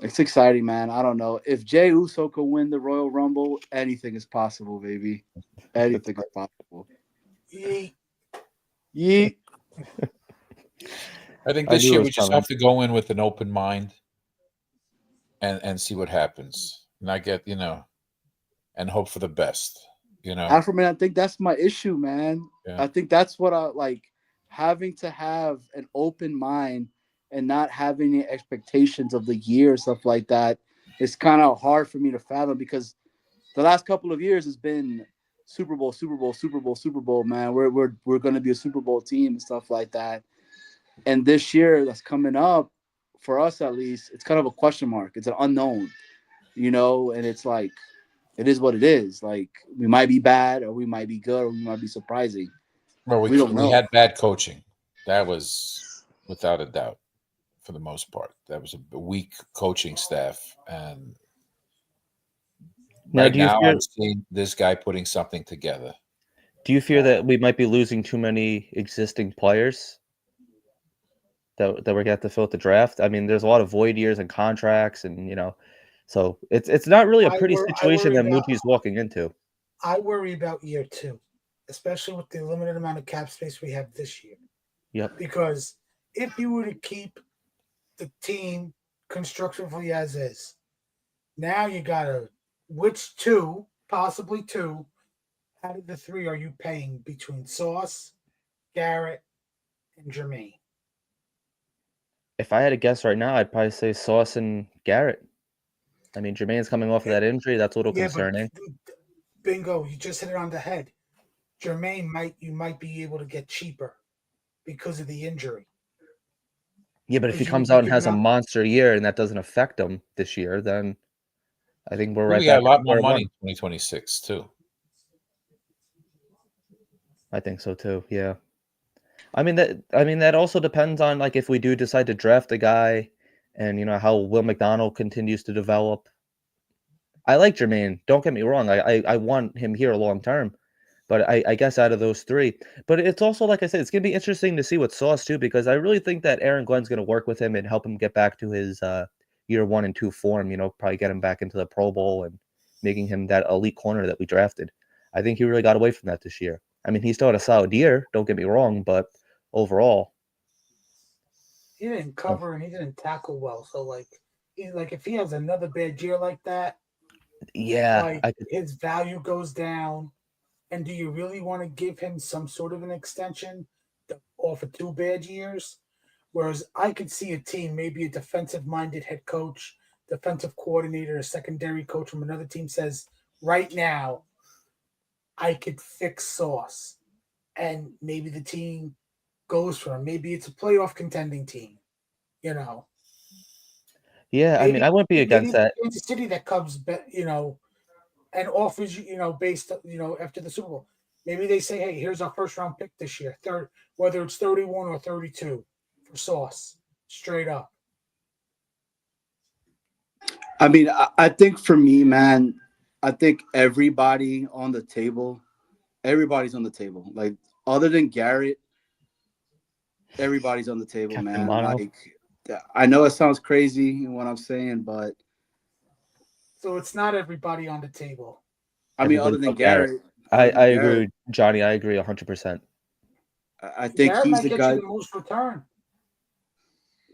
it's exciting, man. I don't know if Jay Uso could win the Royal Rumble. Anything is possible, baby. Anything is possible. Yeet. Yeet. I think I this knew it year was we just coming. have to go in with an open mind and see what happens. Not get and hope for the best. Afro-Man, I think that's my issue, man. Yeah. I think that's what I like, having to have an open mind and not having any expectations of the year, stuff like that. It's kind of hard for me to fathom because the last couple of years has been Super Bowl, Super Bowl, Super Bowl, Super Bowl, man. We're going to be a Super Bowl team and stuff like that. And this year that's coming up, for us at least, it's kind of a question mark. It's an unknown, and it's like it is what it is. Like we might be bad, or we might be good, or we might be surprising. Well, We don't we know. had bad coaching. That was without a doubt for the most part. That was a weak coaching staff, and Now, right now I'm seeing this guy putting something together. do you fear that we might be losing too many existing players that we're going to have to fill at the draft? I mean, there's a lot of void years and contracts, and so it's not really a pretty I situation worry that about Mootie's walking into. I worry about year two, especially with the limited amount of cap space we have this year. Yep. Because if you were to keep the team constructively as is, now you gotta which two, possibly two, out of the three are you paying between Sauce, Garrett, and Jermaine? If I had to guess right now, I'd probably say Sauce and Garrett. I mean, Jermaine's coming off of that injury. That's a little Yeah, but concerning. bingo, you just hit it on the head. Jermaine might be able to get cheaper because of the injury. Yeah, but if he Because comes you out and could has a not. monster year and that doesn't affect him this year, then I think we're Well, right we got back a at lot more square money one. in 2026 too. I think so too. Yeah. I mean that also depends on like if we do decide to draft a guy and how Will McDonald continues to develop. I like Jermaine. Don't get me wrong. I want him here long term. But I guess out of those three. But it's also, like I said, it's going to be interesting to see what Sauce too, because I really think that Aaron Glenn's going to work with him and help him get back to his year 1 and 2 form, probably get him back into the Pro Bowl and making him that elite corner that we drafted. I think he really got away from that this year. I mean, he still had a solid year, don't get me wrong, but overall. He didn't cover and he didn't tackle well. So like if he has another bad year like that, Yeah, like his value goes down. And do you really want to give him some sort of an extension off of 2 bad years? Whereas I could see a team, maybe a defensive minded head coach, defensive coordinator, a secondary coach from another team says, right now, I could fix Sauce. And maybe the team goes for him. Maybe it's a playoff contending team, you know. Yeah, I mean, I wouldn't be Maybe against that. it's a city that comes, and offers you, based, after the Super Bowl. Maybe they say, hey, here's our first round pick this year, whether it's 31 or 32 for Sauce, straight up. I mean, I think for me, man, I think everybody on the table Everybody's on the table. Like other than Garrett, everybody's on the table, Captain man. Mono. Like I know it sounds crazy in what I'm saying, but So it's not everybody on the table. I mean, Everybody other than but Garrett. Garrett, I other than agree Garrett, with Johnny. I agree 100%. I think Garrett he's might the get you guy. the most return.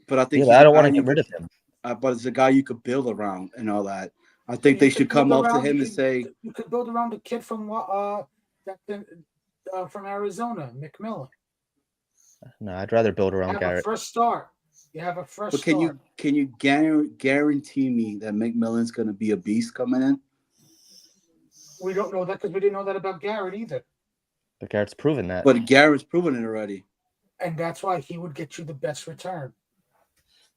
But I Yeah, think but he's I a don't guy want to you get could. rid of him. But it's a guy you could build around and all that. I think You they could should come build up to around. him and say, You could build around the kid from from Arizona, McMillan. No, I'd rather build around Have a Garrett. fresh start. You have a fresh "But start. can you guarantee me that McMillan's going to be a beast coming in?" We don't know that because we didn't know that about Garrett either, But Garrett's proven that. But Garrett's proven it already. and that's why he would get you the best return.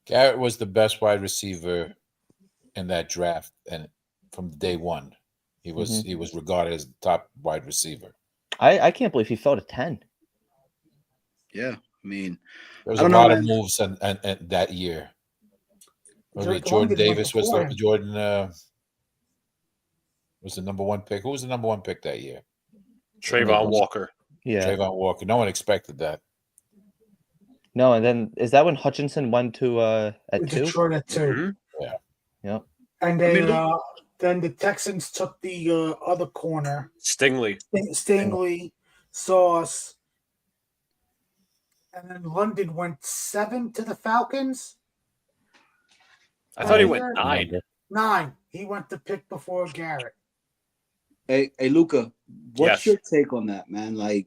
Garrett was the best wide receiver in that draft, and from day one, he was regarded as the top wide receiver. I can't believe he fell to 10. Yeah, I mean, There was I a don't know, lot of man. moves and that year. Drake Jordan London went Davis was before the him. Jordan was the number one pick. Who was the number one pick that year? Trayvon Walker. Yeah. Trayvon Walker. No one expected that. No, and then is that when Hutchinson went to at 2? Detroit at 2. Mhm. Yeah. Yep. And then the Texans took the other corner, Stingley. Stingley, Sauce, and then London went 7 to the Falcons. I thought he That went year? 9. 9. He went to pick before Garrett. Hey, Luca, what's Yes. your take on that, man? Like,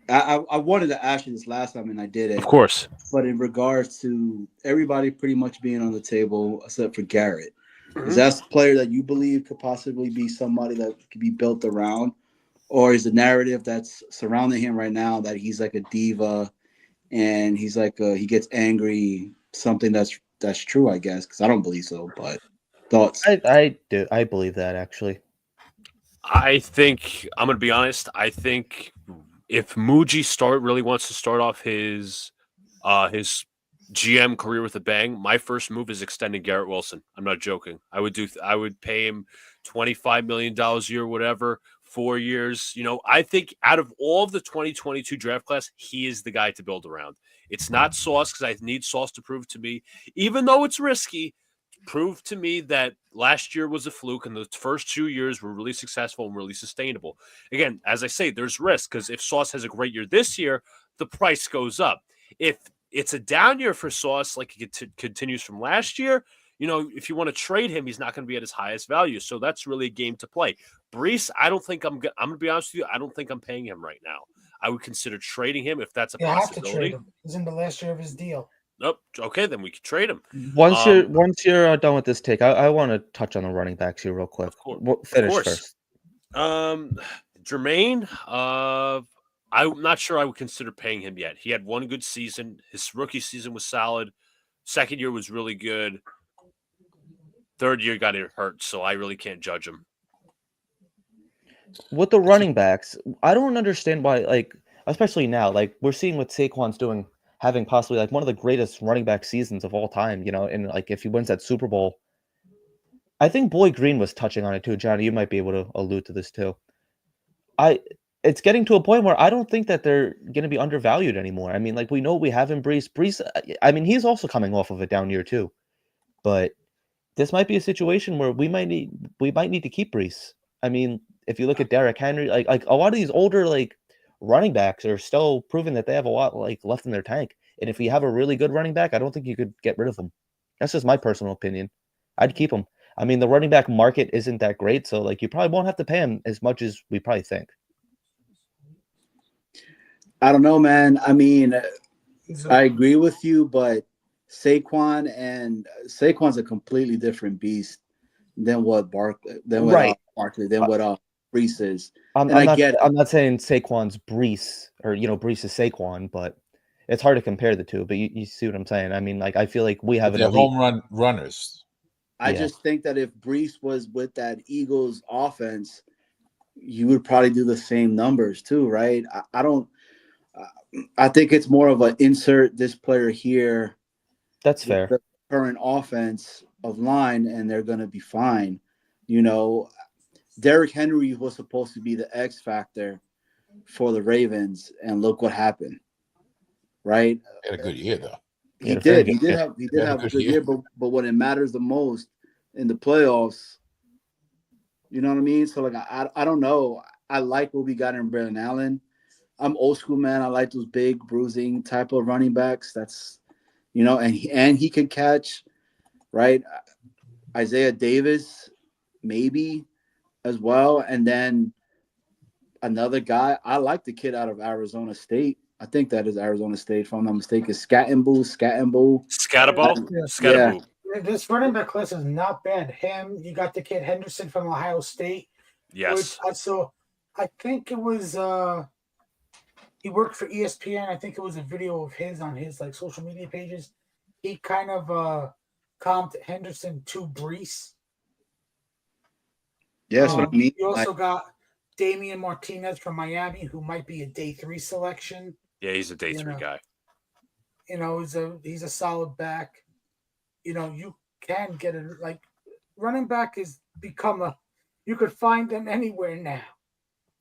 I wanted to ask you this last time, and I did it. Of course. But in regards to everybody pretty much being on the table except for Garrett, Mhm. is that a player that you believe could possibly be somebody that could be built around? Or is the narrative that's surrounding him right now that he's like a diva and he's like he gets angry, something that's true, I guess, because I don't believe so, but thoughts? I do. I believe that actually. I think I'm going to be honest. I think if Muji really wants to start off his GM career with a bang, my first move is extending Garrett Wilson. I'm not joking. I would pay him $25 million a year, whatever, 4 years. You know, I think out of all of the 2022 draft class, he is the guy to build around. It's not Sauce because I need Sauce to prove to me, even though it's risky, prove to me that last year was a fluke and the first 2 years were really successful and really sustainable. Again, as I say, there's risk because if Sauce has a great year this year, the price goes up. If it's a down year for Sauce, like it continues from last year, you know, if you want to trade him, he's not going to be at his highest value. So that's really a game to play. Brees, I don't think I'm going to be honest with you. I don't think I'm paying him right now. I would consider trading him if that's a You have to trade possibility. him. He's in the last year of his deal. Nope. Okay, then we could trade him. Once you're done with this take, I want to touch on the running backs here real quick. Of course. Finish first. Jermaine, I'm not sure I would consider paying him yet. He had one good season. His rookie season was solid. Second year was really good. Third year got hurt, so I really can't judge him. With the running backs, I don't understand why, like, especially now, like we're seeing what Saquon's doing, having possibly like one of the greatest running back seasons of all time, you know, and like if he wins that Super Bowl. I think Boy Green was touching on it too, Johnny. You might be able to allude to this too. It's getting to a point where I don't think that they're going to be undervalued anymore. I mean, like we know we have in Brees. Brees, I mean, he's also coming off of a down year too, but this might be a situation where we might need to keep Brees. I mean, if you look at Derrick Henry, like a lot of these older like running backs are still proving that they have a lot like left in their tank. And if we have a really good running back, I don't think you could get rid of him. That's just my personal opinion. I'd keep him. I mean, the running back market isn't that great, so like you probably won't have to pay him as much as we probably think. I don't know, man. I mean, I agree with you, but Saquon's a completely different beast than what Barkley, than what Brees is. I'm not saying Saquon's Brees or Brees is Saquon, but it's hard to compare the two. But you see what I'm saying? I mean, like I feel like we have they're home run runners. I just think that if Brees was with that Eagles offense, you would probably do the same numbers too, right? I think it's more of an insert this player here. That's fair. The current offense of line, and they're going to be fine. You know, Derrick Henry was supposed to be the X factor for the Ravens, and look what happened. Right? He had a good year though. He had a very He good did year. have He had a a good good year. year, but when it matters the most in the playoffs, you know what I mean? So like I don't know. I like what we got in Braylon Allen. I'm old school, man. I like those big bruising type of running backs. That's and he can catch, right? Isaiah Davis, maybe as well. And then another guy, I like the kid out of Arizona State. I think that is Arizona State, if I'm not mistaken. Scattenbull. Scatabo, Yeah. Yeah, Scataboo. This running back class is not bad. Him, you got the kid Henderson from Ohio State, which Yes. I saw. I think it was he worked for ESPN. I think it was a video of his on his like social media pages. He kind of comped Henderson to Brees. yeah, that's what I mean. You Like, also got Damian Martinez from Miami, who might be a day 3 selection. Yeah, he's a day You 3 know, guy. he's a solid back. You can get it like running back is become a you could find them anywhere now.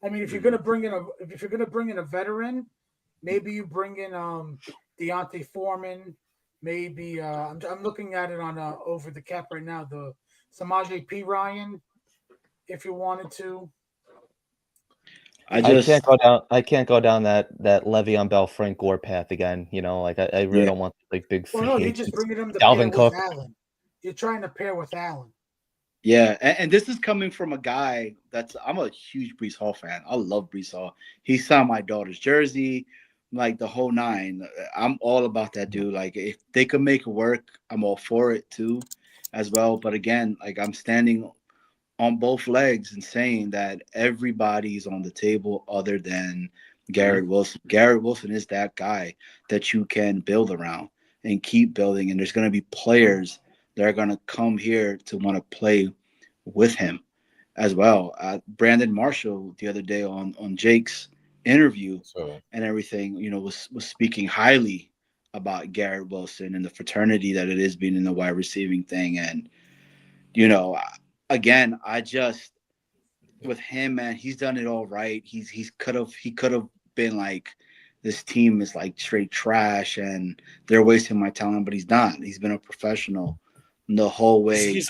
I mean, if you're gonna bring in a veteran, maybe you bring in Deontay Foreman. Maybe I'm looking at it on over the cap right now. The Samaje P Ryan, if you wanted to. I can't go down that Le'Veon Bell Frank Gore path again. Like I really yeah. don't want like big Well, free no, you're just agents. bringing him to pair Dalvin with Cook. Allen. You're trying to pair with Allen. Yeah, and this is coming from a guy I'm a huge Brees Hall fan. I love Brees Hall. He signed my daughter's jersey, like the whole nine. I'm all about that dude. Like if they could make it work, I'm all for it too, as well. But again, like I'm standing on both legs and saying that everybody's on the table other than Garrett Wilson. Garrett Wilson is that guy that you can build around and keep building. And there's going to be players that are going to come here to want to play with him as well. Brandon Marshall the other day on Jake's interview and everything, was speaking highly about Garrett Wilson and the fraternity that it is being in the wide receiving thing. And, again, I just with him, man, he's done it all right. He could have been like, this team is like straight trash and they're wasting my talent, but he's not. He's been a professional the whole way.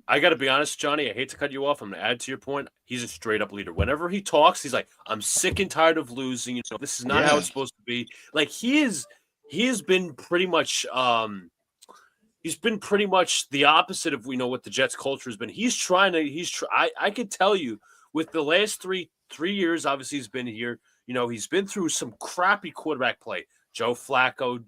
I got to be honest, Johnny. I hate to cut you off. I'm going to add to your point. He's a straight up leader. Whenever he talks, he's like, "I'm sick and tired of losing. This is not how it's supposed to be." Like he has been pretty much. He's been pretty much the opposite of what the Jets culture has been. He's trying to. I could tell you with the last three years. Obviously, he's been here. He's been through some crappy quarterback play. Joe Flacco,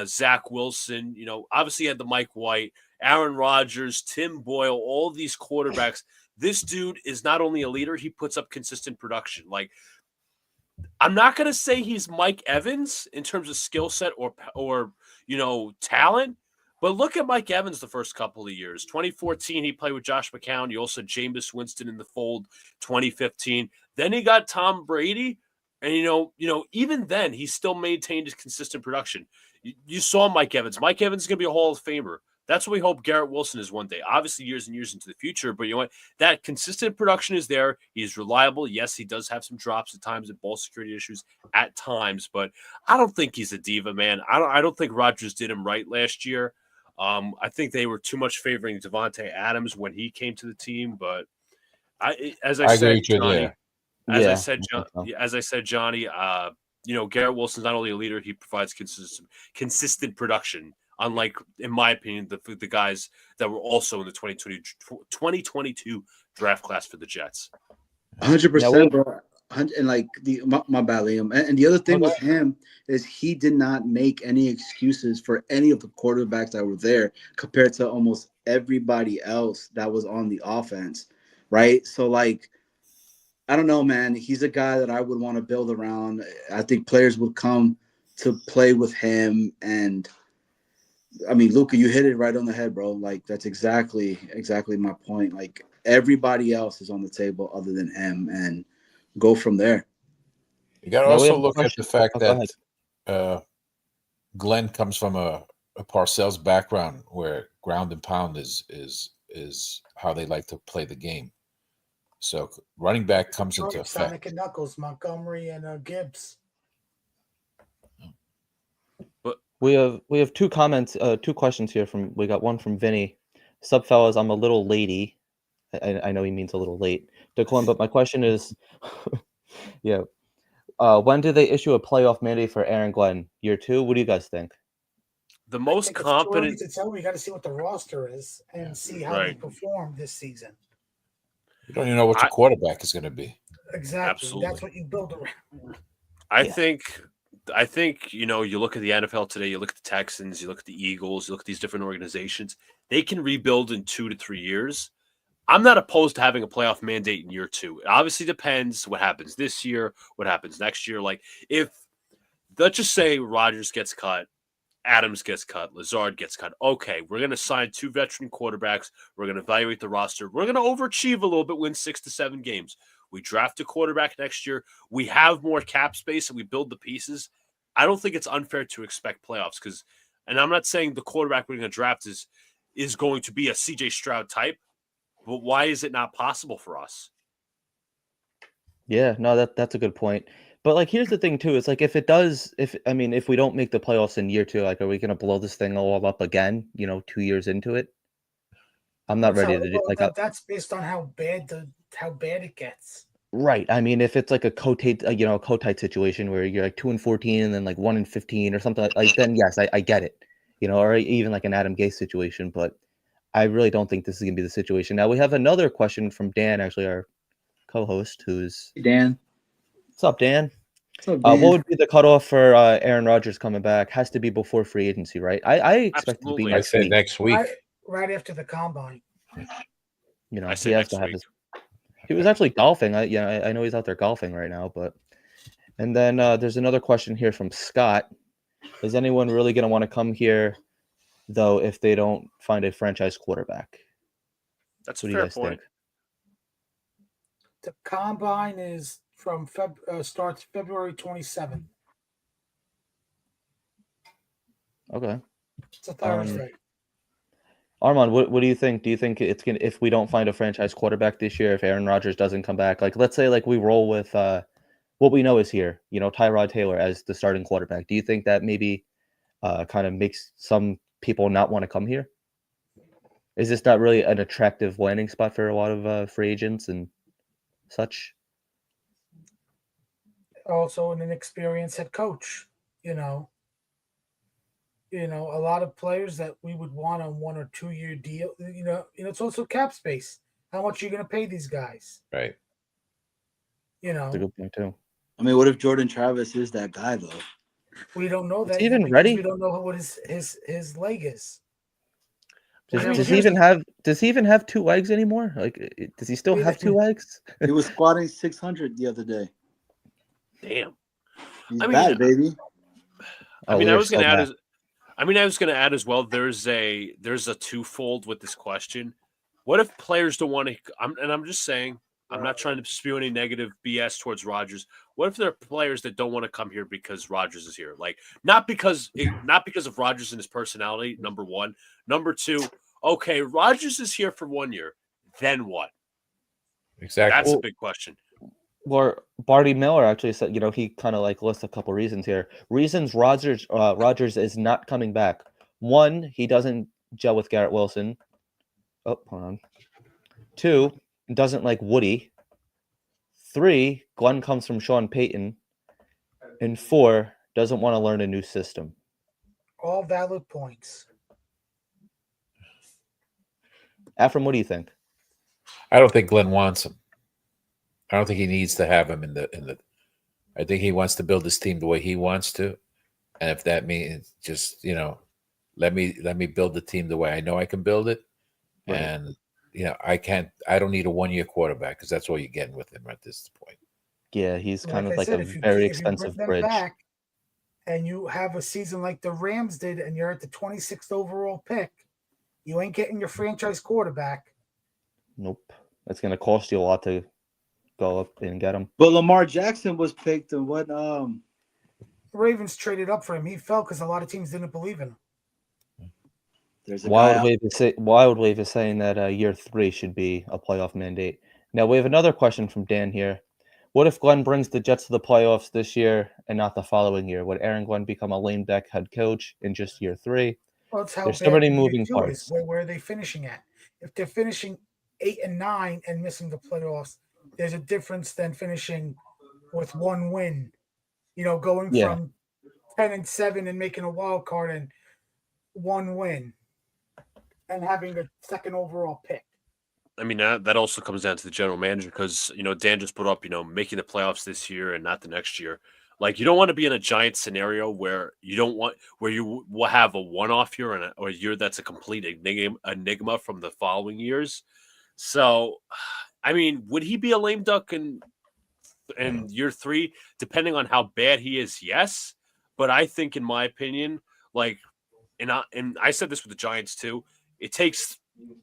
Zach Wilson. Obviously he had the Mike White, Aaron Rodgers, Tim Boyle, all these quarterbacks. This dude is not only a leader, he puts up consistent production. Like, I'm not going to say he's Mike Evans in terms of skill set or talent, but look at Mike Evans the first couple of years. 2014, he played with Josh McCown. You also Jameis Winston in the fold. 2015, then he got Tom Brady, and even then he still maintained his consistent production. You saw Mike Evans. Mike Evans is going to be a Hall of Famer. That's what we hope Garrett Wilson is one day. Obviously, years and years into the future, but you know what? That consistent production is there. He's reliable. Yes, he does have some drops at times and ball security issues at times, but I don't think he's a diva, man. I don't think Rodgers did him right last year. I think they were too much favoring Devontae Adams when he came to the team, but as I said, Johnny, as I said, Johnny, Garrett Wilson's not only a leader, he provides consistent production. Unlike, in my opinion, the guys that were also in the 2022 draft class for the Jets. 100%, bro. And like my bad, Liam. And the other thing with him is he did not make any excuses for any of the quarterbacks that were there compared to almost everybody else that was on the offense, right? So like, I don't know, man. He's a guy that I would want to build around. I think players would come to play with him. And I mean, Luka, you hit it right on the head, bro. Like that's exactly my point. Like everybody else is on the table other than him, and go from there. You got to also look at the fact that Glenn comes from a Parcells background where ground and pound is how they like to play the game. So running back comes into Detroit, Sonic effect. and Knuckles, Montgomery and Gibbs. We have two comments, two questions here we got one from Vinny. Sup fellas, I'm a little lady. I know he means a little late, Declan, but my question is, yeah, when do they issue a playoff mandate for Aaron Glenn? Year 2? What do you guys think? The I most think it's too early competent, to tell. We got to see what the roster is and see how they Right. perform this season. You don't even know what your quarterback is going to be. Exactly. Absolutely. That's what you build around. I Yeah. think, you look at the NFL today, you look at the Texans, you look at the Eagles, you look at these different organizations, they can rebuild in 2 to 3 years. I'm not opposed to having a playoff mandate in year 2. It obviously depends what happens this year, what happens next year. Like, if, let's just say Rodgers gets cut, Adams gets cut, Lazard gets cut. Okay, we're going to sign 2 veteran quarterbacks. We're going to evaluate the roster. We're going to overachieve a little bit, win 6 to 7 games. We draft a quarterback next year. We have more cap space and we build the pieces. I don't think it's unfair to expect playoffs because, and I'm not saying the quarterback we're going to draft is going to be a CJ Stroud type, but why is it not possible for us? Yeah, no, that's a good point. But like, here's the thing too. It's like if we don't make the playoffs in year 2, like, are we gonna blow this thing all up again? 2 years into it. I'm not ready to do like. That's based on how bad it gets. Right. I mean, if it's like a Kotite situation where you're like 2-14 and then like 1-15 or something like then yes, I get it. Or even like an Adam Gase situation, but I really don't think this is gonna be the situation. Now we have another question from Dan, actually our co-host, who's Hey, Dan. what's up, Dan? What's up, Dan? What would be the cutoff for Aaron Rodgers coming back? Has to be before free agency, right? I expect it to be Absolutely. I next said week. next week. Right after the combine. I He say has next to have week. his. He was actually golfing. I know he's out there golfing right now, but. And then there's another question here from Scott. Is anyone really going to want to come here, though, if they don't find a franchise quarterback? That's What a do you fair guys point. think? The combine is from starts February 27th. Okay. It's a Thursday. Armand, what do you think? Do you think it's gonna if we don't find a franchise quarterback this year, if Aaron Rodgers doesn't come back, like let's say like we roll with what we know is here, Tyrod Taylor as the starting quarterback. Do you think that maybe kind of makes some people not want to come here? Is this not really an attractive landing spot for a lot of free agents and such? Also, an inexperienced head coach. A lot of players that we would want on 1 or 2 year deal. It's also cap space. How much are you going to pay these guys? Right. That's a good point too. I mean, what if Jordan Travis is that guy though? We don't know that he yet even because ready? we don't know what his leg is. Does he even have 2 legs anymore? Like, does he still have 2 legs? He was squatting 600 the other day. Damn. He's I mean, back, baby. I was going to add as well. There's a twofold with this question. What if players don't want to? I'm just saying. I'm not trying to spew any negative BS towards Rodgers. What if there are players that don't want to come here because Rodgers is here? Like not because of Rodgers and his personality. Number one. Number two. Okay, Rodgers is here for 1 year. Then what? Exactly. That's a big question. Well, Barty Miller actually said, he kind of like lists a couple reasons here. Reasons Rodgers is not coming back. 1, he doesn't gel with Garrett Wilson. Oh, hold on. 2, doesn't like Woody. 3, Glenn comes from Sean Payton. And 4, doesn't want to learn a new system. All valid points. Afram, what do you think? I don't think Glenn wants him. I don't think he needs to have him in the. I think he wants to build his team the way he wants to, and if that means just let me build the team the way I know I can build it, Right. and I don't need a 1 year quarterback because that's all you're getting with him at this point. Yeah, he's kind of like said, a very expensive if you bring bridge. them back and you have a season like the Rams did, and you're at the 26th overall pick, you ain't getting your franchise quarterback. Nope, it's going to cost you a lot to go up and get him. But Lamar Jackson was picked, and what? Ravens traded up for him. He fell because a lot of teams didn't believe in him. There's a Wild Wave is saying that year 3 should be a playoff mandate. Now we have another question from Dan here. What if Glenn brings the Jets to the playoffs this year and not the following year? Would Aaron Glenn become a lame duck head coach in just year 3? Well, it's how There's so bad many year moving 2 is. parts. Where are they finishing at? If they're finishing 8 and 9 and missing the playoffs, there's a difference than finishing with 1 win. Going Yeah. from 10 and 7 and making a wild card and 1 win and having a second overall pick. I mean, that also comes down to the general manager because, Dan just put up, making the playoffs this year and not the next year. Like, you don't want to be in a giant scenario where you will have a one-off year or a year that's a complete enigma from the following years. So, I mean, would he be a lame duck in year 3, depending on how bad he is? Yes. But I think, in my opinion, like, and I said this with the Giants too, it takes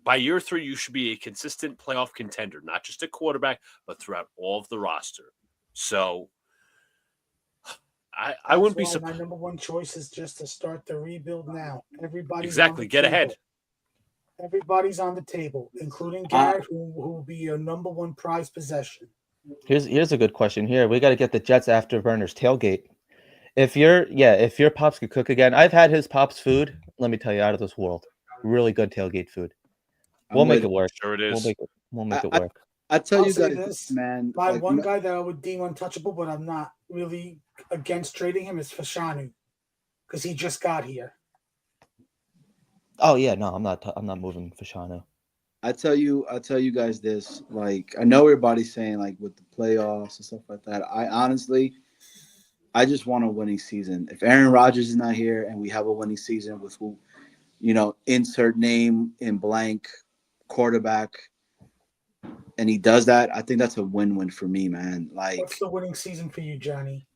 by year 3, you should be a consistent playoff contender, not just a quarterback, but throughout all of the roster. So I wouldn't be surprised. My number one choice is just to start the rebuild now. Everybody's exactly get table. ahead. Everybody's on the table, including Garrett, who will be your number one prize possession. Here's a good question here. We got to get the Jets afterburners tailgate. If your pops could cook again, I've had his pops food. Let me tell you, out of this world. Really good tailgate food. We'll make it work. Sure it is. We'll make it work. I tell I'll you say guys, this, man. My one guy that I would deem untouchable, but I'm not really against trading him, is Fashanu, because he just got here. Oh yeah, no, I'm not moving Fashanu. I tell you guys this. Like, I know everybody's saying like with the playoffs and stuff like that. I just want a winning season. If Aaron Rodgers is not here and we have a winning season with who, insert name in blank quarterback, and he does that, I think that's a win-win for me, man. Like, what's the winning season for you, Johnny?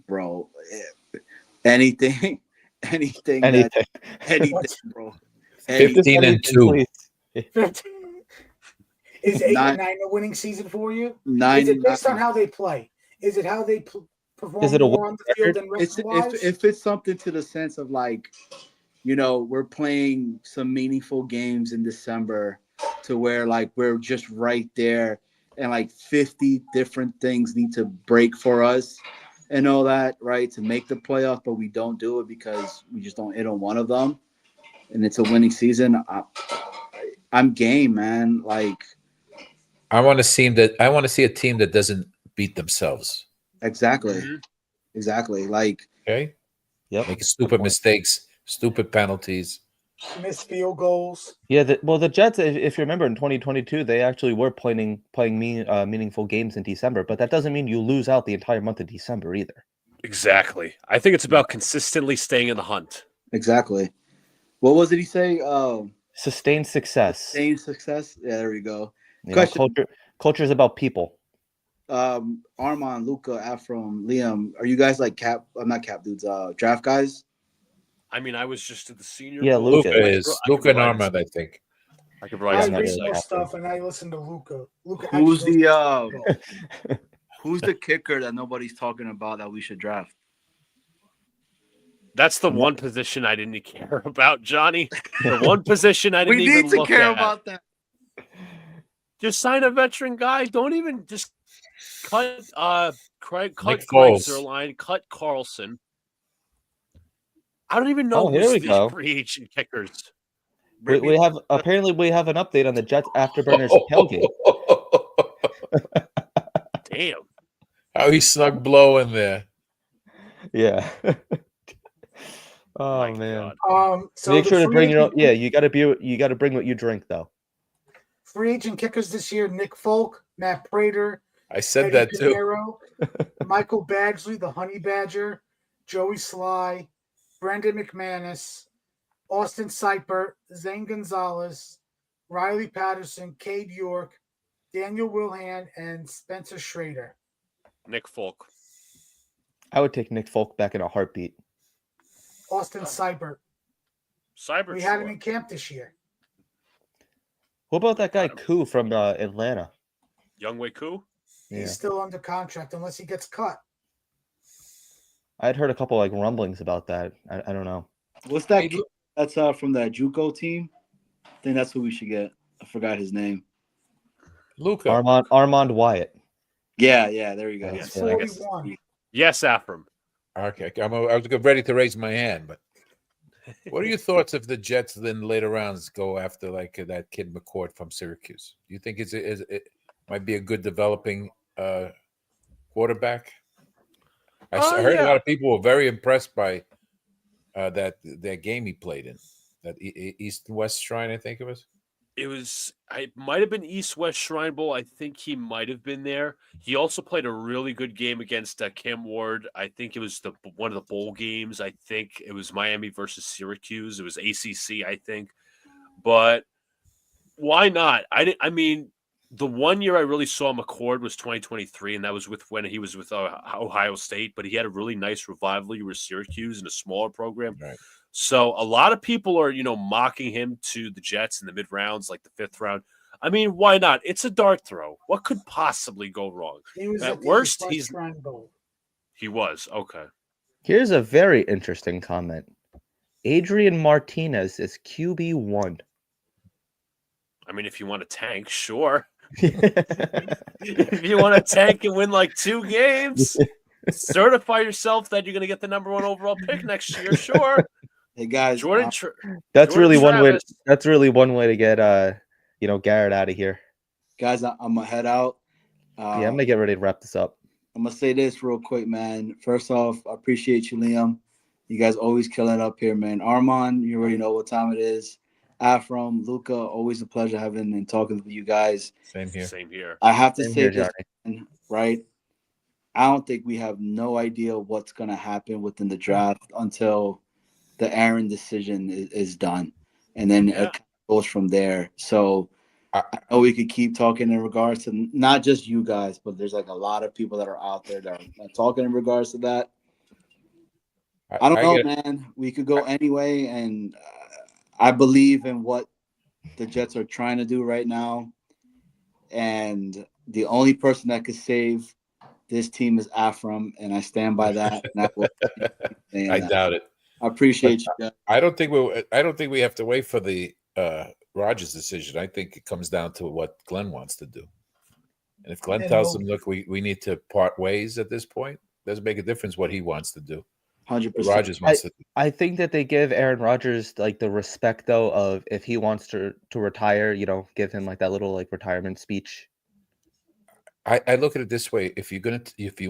Bro, anything, anything, bro. 15-2. Is 8 and 9 a winning season for you? 9. Is it based on how they play? Is it how they perform Is it more on the field than record-wise? If it's something to the sense of like, we're playing some meaningful games in December to where like we're just right there and like 50 different things need to break for us and all that, right, to make the playoff, but we don't do it because we just don't hit on one of them, and it's a winning season. I'm game, man. Like, I want to see a team that doesn't beat themselves. Exactly. Mm-hmm. Exactly. Like, okay. Yep. Making stupid mistakes, stupid penalties. Missed field goals. Yeah, the Jets, if you remember in 2022, they actually were playing meaningful games in December, but that doesn't mean you lose out the entire month of December either. Exactly. I think it's about consistently staying in the hunt. Exactly. What was it he say? Sustained success. Sustained success. Yeah, there we go. Culture is about people. Armand, Luca, Ephraim, Liam, are you guys like not cap dudes, draft guys? I mean, I was just at the Senior Yeah, Bowl. Luca is. Luca and Armand, I think. I could I provide read more stuff and I listen to Luca. Who's the kicker that nobody's talking about that we should draft? That's the one position I didn't care about, Johnny. The one position I didn't even look at. We need to care about that. Just sign a veteran guy. Don't even just cut Greg Zerline, cut Carlson. I don't even know who's the free agent kickers. We have an update on the Jets afterburners tailgate. Damn. How he snuck blow in there. Yeah. Oh man. So make sure to bring your own. Yeah, you got to bring what you drink though. Free agent kickers this year: Nick Folk, Matt Prater. I said Eddie that Pinheiro, too. Michael Bagsley, the Honey Badger, Joey Sly, Brendan McManus, Austin Seipert, Zane Gonzalez, Riley Patterson, Cade York, Daniel Wilhan, and Spencer Schrader. Nick Folk. I would take Nick Folk back in a heartbeat. Austin Seibert. We had him in camp this year. What about that guy Koo from Atlanta? Youngway Koo? Yeah. He's still under contract unless he gets cut. I'd heard a couple like rumblings about that. I don't know. What's that? That's from that JUCO team. I think that's who we should get. I forgot his name. Luca. Armand Wyatt. Yeah, there you go. Yes, Yes, I guess. 41. Yes, Afram. Okay, I was ready to raise my hand, but what are your thoughts if the Jets then later rounds go after like that kid McCourt from Syracuse? Do you think it might be a good developing quarterback? I heard a lot Yeah. of people were very impressed by that game he played in, that East and West Shrine, I think it was. It might have been East West Shrine Bowl. I think he might have been there. He also played a really good game against Cam Ward. I think it was one of the bowl games. I think it was Miami versus Syracuse. It was ACC, I think. But why not? I mean, the one year I really saw McCord was 2023, and that was when he was with Ohio State. But he had a really nice revival year with Syracuse in a smaller program. Right. So a lot of people are, mocking him to the Jets in the mid rounds, like the 5th round. I mean, why not? It's a dart throw. What could possibly go wrong? He was At at the worst, East West Shrine Bowl. he was okay. Here's a very interesting comment. Adrian Martinez is QB1. I mean, if you want to tank, sure. If you want to tank and win like 2 games, certify yourself that you're going to get the number 1 overall pick next year. Sure. Hey guys, That's really one way. Travis. That's really one way to get Garrett out of here. guys, I'm gonna head out. Yeah, I'm gonna get ready to wrap this up. I'm gonna say this real quick, man. First off, I appreciate you, Liam. You guys always killing up here, man. Armand, you already know what time it is. Afram, Luca, always a pleasure having and talking with you guys. Same here. Same here. I have to Same say here, this, Johnny. right? I don't think we have no idea what's gonna happen within the draft until the Aaron decision is done, and then Yeah. it goes from there. So I know we could keep talking in regards to not just you guys, but there's like a lot of people that are out there that are talking in regards to that. I don't know, man. We could go anyway, and I believe in what the Jets are trying to do right now. And the only person that could save this team is Afram, and I stand by that. And I doubt it. I appreciate you guys. I don't think we have to wait for the Rodgers decision. I think it comes down to what Glenn wants to do. And if Glenn tells him, look, we need to part ways at this point, doesn't make a difference what he wants to do. 100%. Rodgers wants to do. I think that they give Aaron Rodgers like the respect though of if he wants to retire, give him like that little like retirement speech. I look at it this way: if you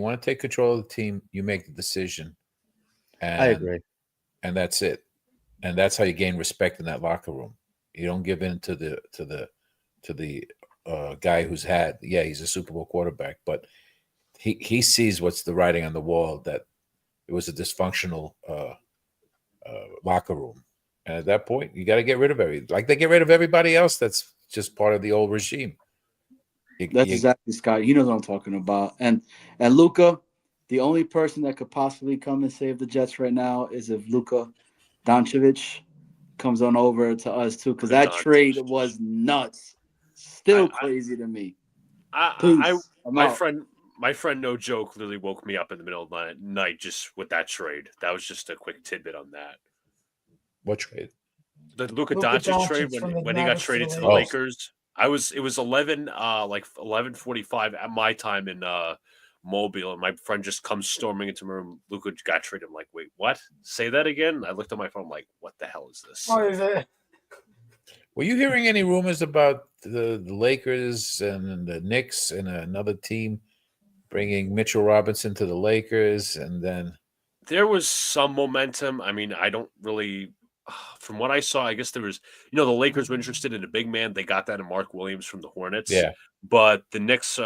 want to take control of the team, you make the decision. And, I agree, and that's it. And that's how you gain respect in that locker room. You don't give in to the guy who's he's a Super Bowl quarterback, but he sees what's the writing on the wall, that it was a dysfunctional locker room. And at that point, you got to get rid of they get rid of everybody else that's just part of the old regime. That's exactly, Scott. He knows what I'm talking about. And Luca, the only person that could possibly come and save the Jets right now is if Luka Doncic comes on over to us too, because that trade was nuts. Still crazy to me. My friend, no joke, literally woke me up in the middle of the night just with that trade. That was just a quick tidbit on that. What trade? The Luka Doncic trade when he got traded to the Lakers. It was 11:45 at my time in Mobile, and my friend just comes storming into my room. Luka got traded. I'm like, wait, what? Say that again? I looked at my phone. I'm like, what the hell is this? What is it? Were you hearing any rumors about the Lakers and the Knicks and another team bringing Mitchell Robinson to the Lakers? And then there was some momentum. I mean, I don't really. From what I saw, I guess there was, the Lakers were interested in a big man. They got that in Mark Williams from the Hornets. Yeah. But the Knicks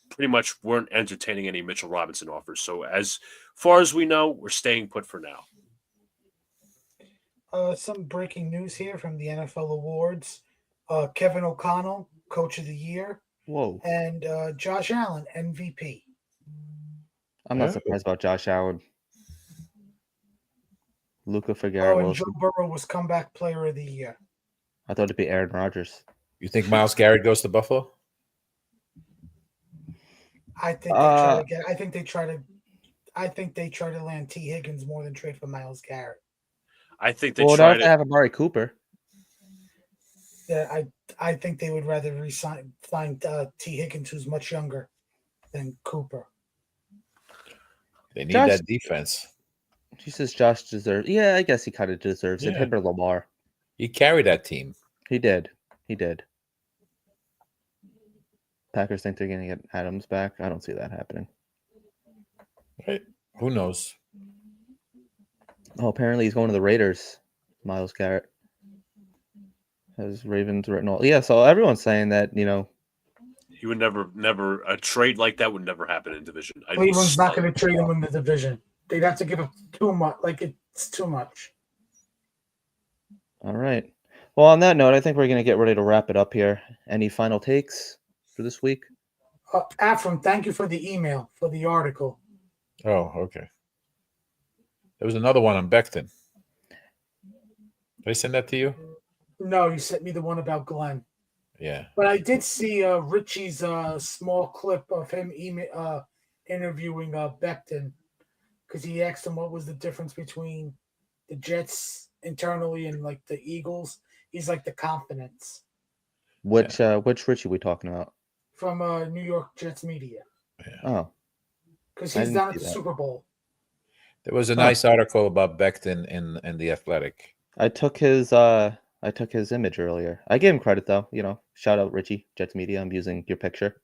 pretty much weren't entertaining any Mitchell Robinson offers. So as far as we know, we're staying put for now. Some breaking news here from the NFL awards. Kevin O'Connell, Coach of the Year. Whoa. And Josh Allen, MVP. I'm not surprised about Josh Allen. Luka for Garrett Wilson. Joe Burrow was Comeback Player of the Year. I thought it'd be Aaron Rodgers. You think Myles Garrett goes to Buffalo? I think they try to land T. Higgins more than trade for Myles Garrett. I think they try to have Amari Cooper. Yeah, I think they would rather find T. Higgins, who's much younger than Cooper. They need Josh, that defense. She says Josh deserves. Yeah, I guess he kind of deserves it. Yeah. Him or Lamar. He carried that team. He did. Packers think they're going to get Adams back. I don't see that happening. Right? Who knows? Oh, apparently he's going to the Raiders. Myles Garrett has Ravens written all. Yeah, so everyone's saying that He would never a trade like that would never happen in division. Cleveland's not going to trade him in the division. They'd have to give him too much. Like, it's too much. All right. Well, on that note, I think we're going to get ready to wrap it up here. Any final takes for this week? Afram, thank you for the email, for the article. Oh, okay. There was another one on Becton. Did I send that to you? No, you sent me the one about Glenn. Yeah. But I did see Richie's small clip of him interviewing Becton, because he asked him what was the difference between the Jets internally and like the Eagles. He's like the confidence. Which Richie we talking about? From New York Jets media. Yeah. Oh, because I he's didn't down at see the that. Super Bowl. There was a nice article about Becton in The Athletic. I took his image earlier. I gave him credit though. Shout out Richie, Jets Media. I'm using your picture.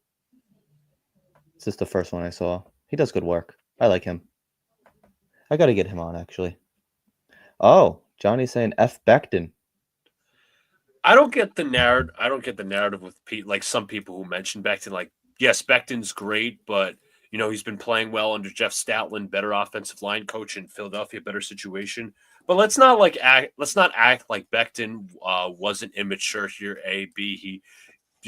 This is the first one I saw. He does good work. I like him. I got to get him on actually. Oh, Johnny's saying F Becton. I don't get the narrative with Pete. Like some people who mention Becton, like yes, Becton's great, but he's been playing well under Jeff Stoutland, better offensive line coach in Philadelphia, better situation. But let's not act like Becton wasn't immature here. A, B, he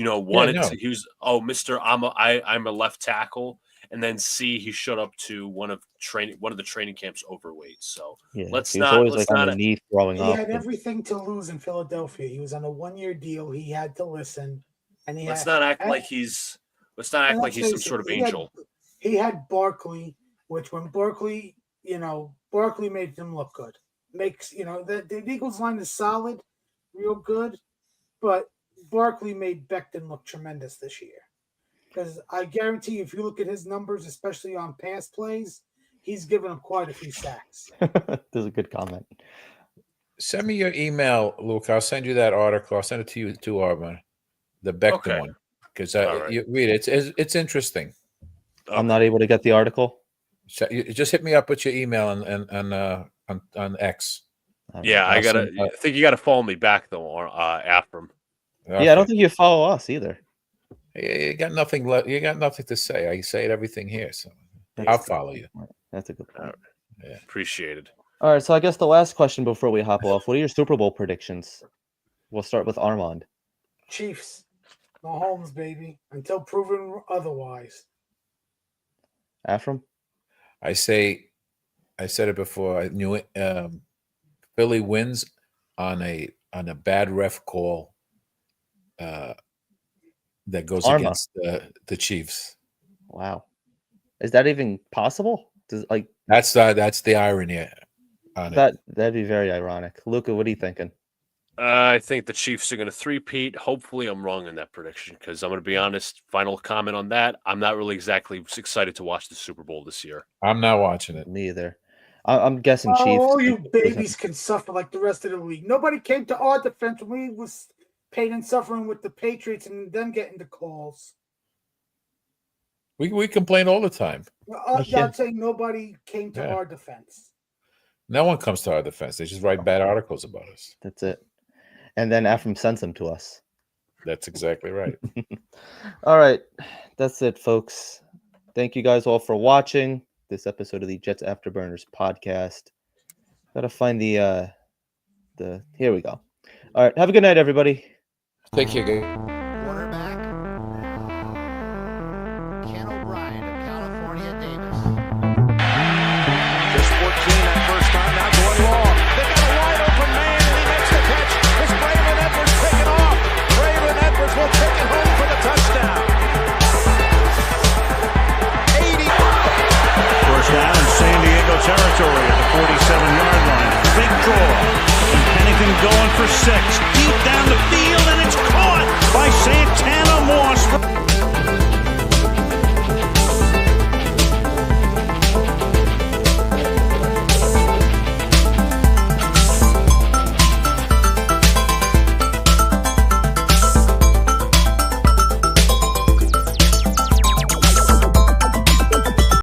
wanted to. He was Mr. I'm a left tackle, and then C, he showed up to one of the training camps overweight. So Yeah, let's he was not always let's like on not the knee throwing He up. had everything to lose in Philadelphia. He was on a 1-year deal. He had to listen, and let's not act like he's some sort of angel. He had Barkley, which when Barkley made him look good. Makes the Eagles line is solid, real good, but Barkley made Becton look tremendous this year. Because I guarantee if you look at his numbers, especially on pass plays, he's given him quite a few sacks. There's a good comment. Send me your email, Luke. I'll send you that article. I'll send it to you too, Armin. The Becton one, because you read it. It's interesting. Okay. I'm not able to get the article. So you just hit me up with your email on X. Yeah, I think you gotta follow me back though, or Afram. Okay. Yeah, I don't think you follow us either. You got nothing left. You got nothing to say. I say everything here, so I'll follow you. That's a good point. Yeah, appreciated. All right, so I guess the last question before we hop off: what are your Super Bowl predictions? We'll start with Armand. Chiefs, Mahomes, baby, until proven otherwise. Afram? I said it before. I knew it. Philly wins on a bad ref call that goes against the Chiefs. Wow, is that even possible? That's the irony on it. That'd be very ironic. Luca, what are you thinking? I think the Chiefs are going to three-peat. Hopefully, I'm wrong in that prediction because I'm going to be honest. Final comment on that: I'm not really exactly excited to watch the Super Bowl this year. I'm not watching it. Me either. I'm guessing Chiefs. Oh, you babies can suffer like the rest of the league. Nobody came to our defense when we was pain and suffering with the Patriots and them getting the calls. We complain all the time. I'm saying nobody came to our defense. No one comes to our defense. They just write bad articles about us. That's it. And then Afram sends them to us. That's exactly right. All right. That's it, folks. Thank you guys all for watching this episode of the Jets Afterburners podcast. Gotta find the here we go. All right. Have a good night, everybody. Take care, guys. Quarterback, Ken O'Brien of California Davis. Just 14 that first time, now going long. They got a wide open man, and he makes the catch. It's Braylon Edwards taking off. Braylon Edwards will take it home for the touchdown. 80. First down in San Diego territory at the 47-yard line. Big draw. And Pennington going for 6. Deep down the field, and it's cross.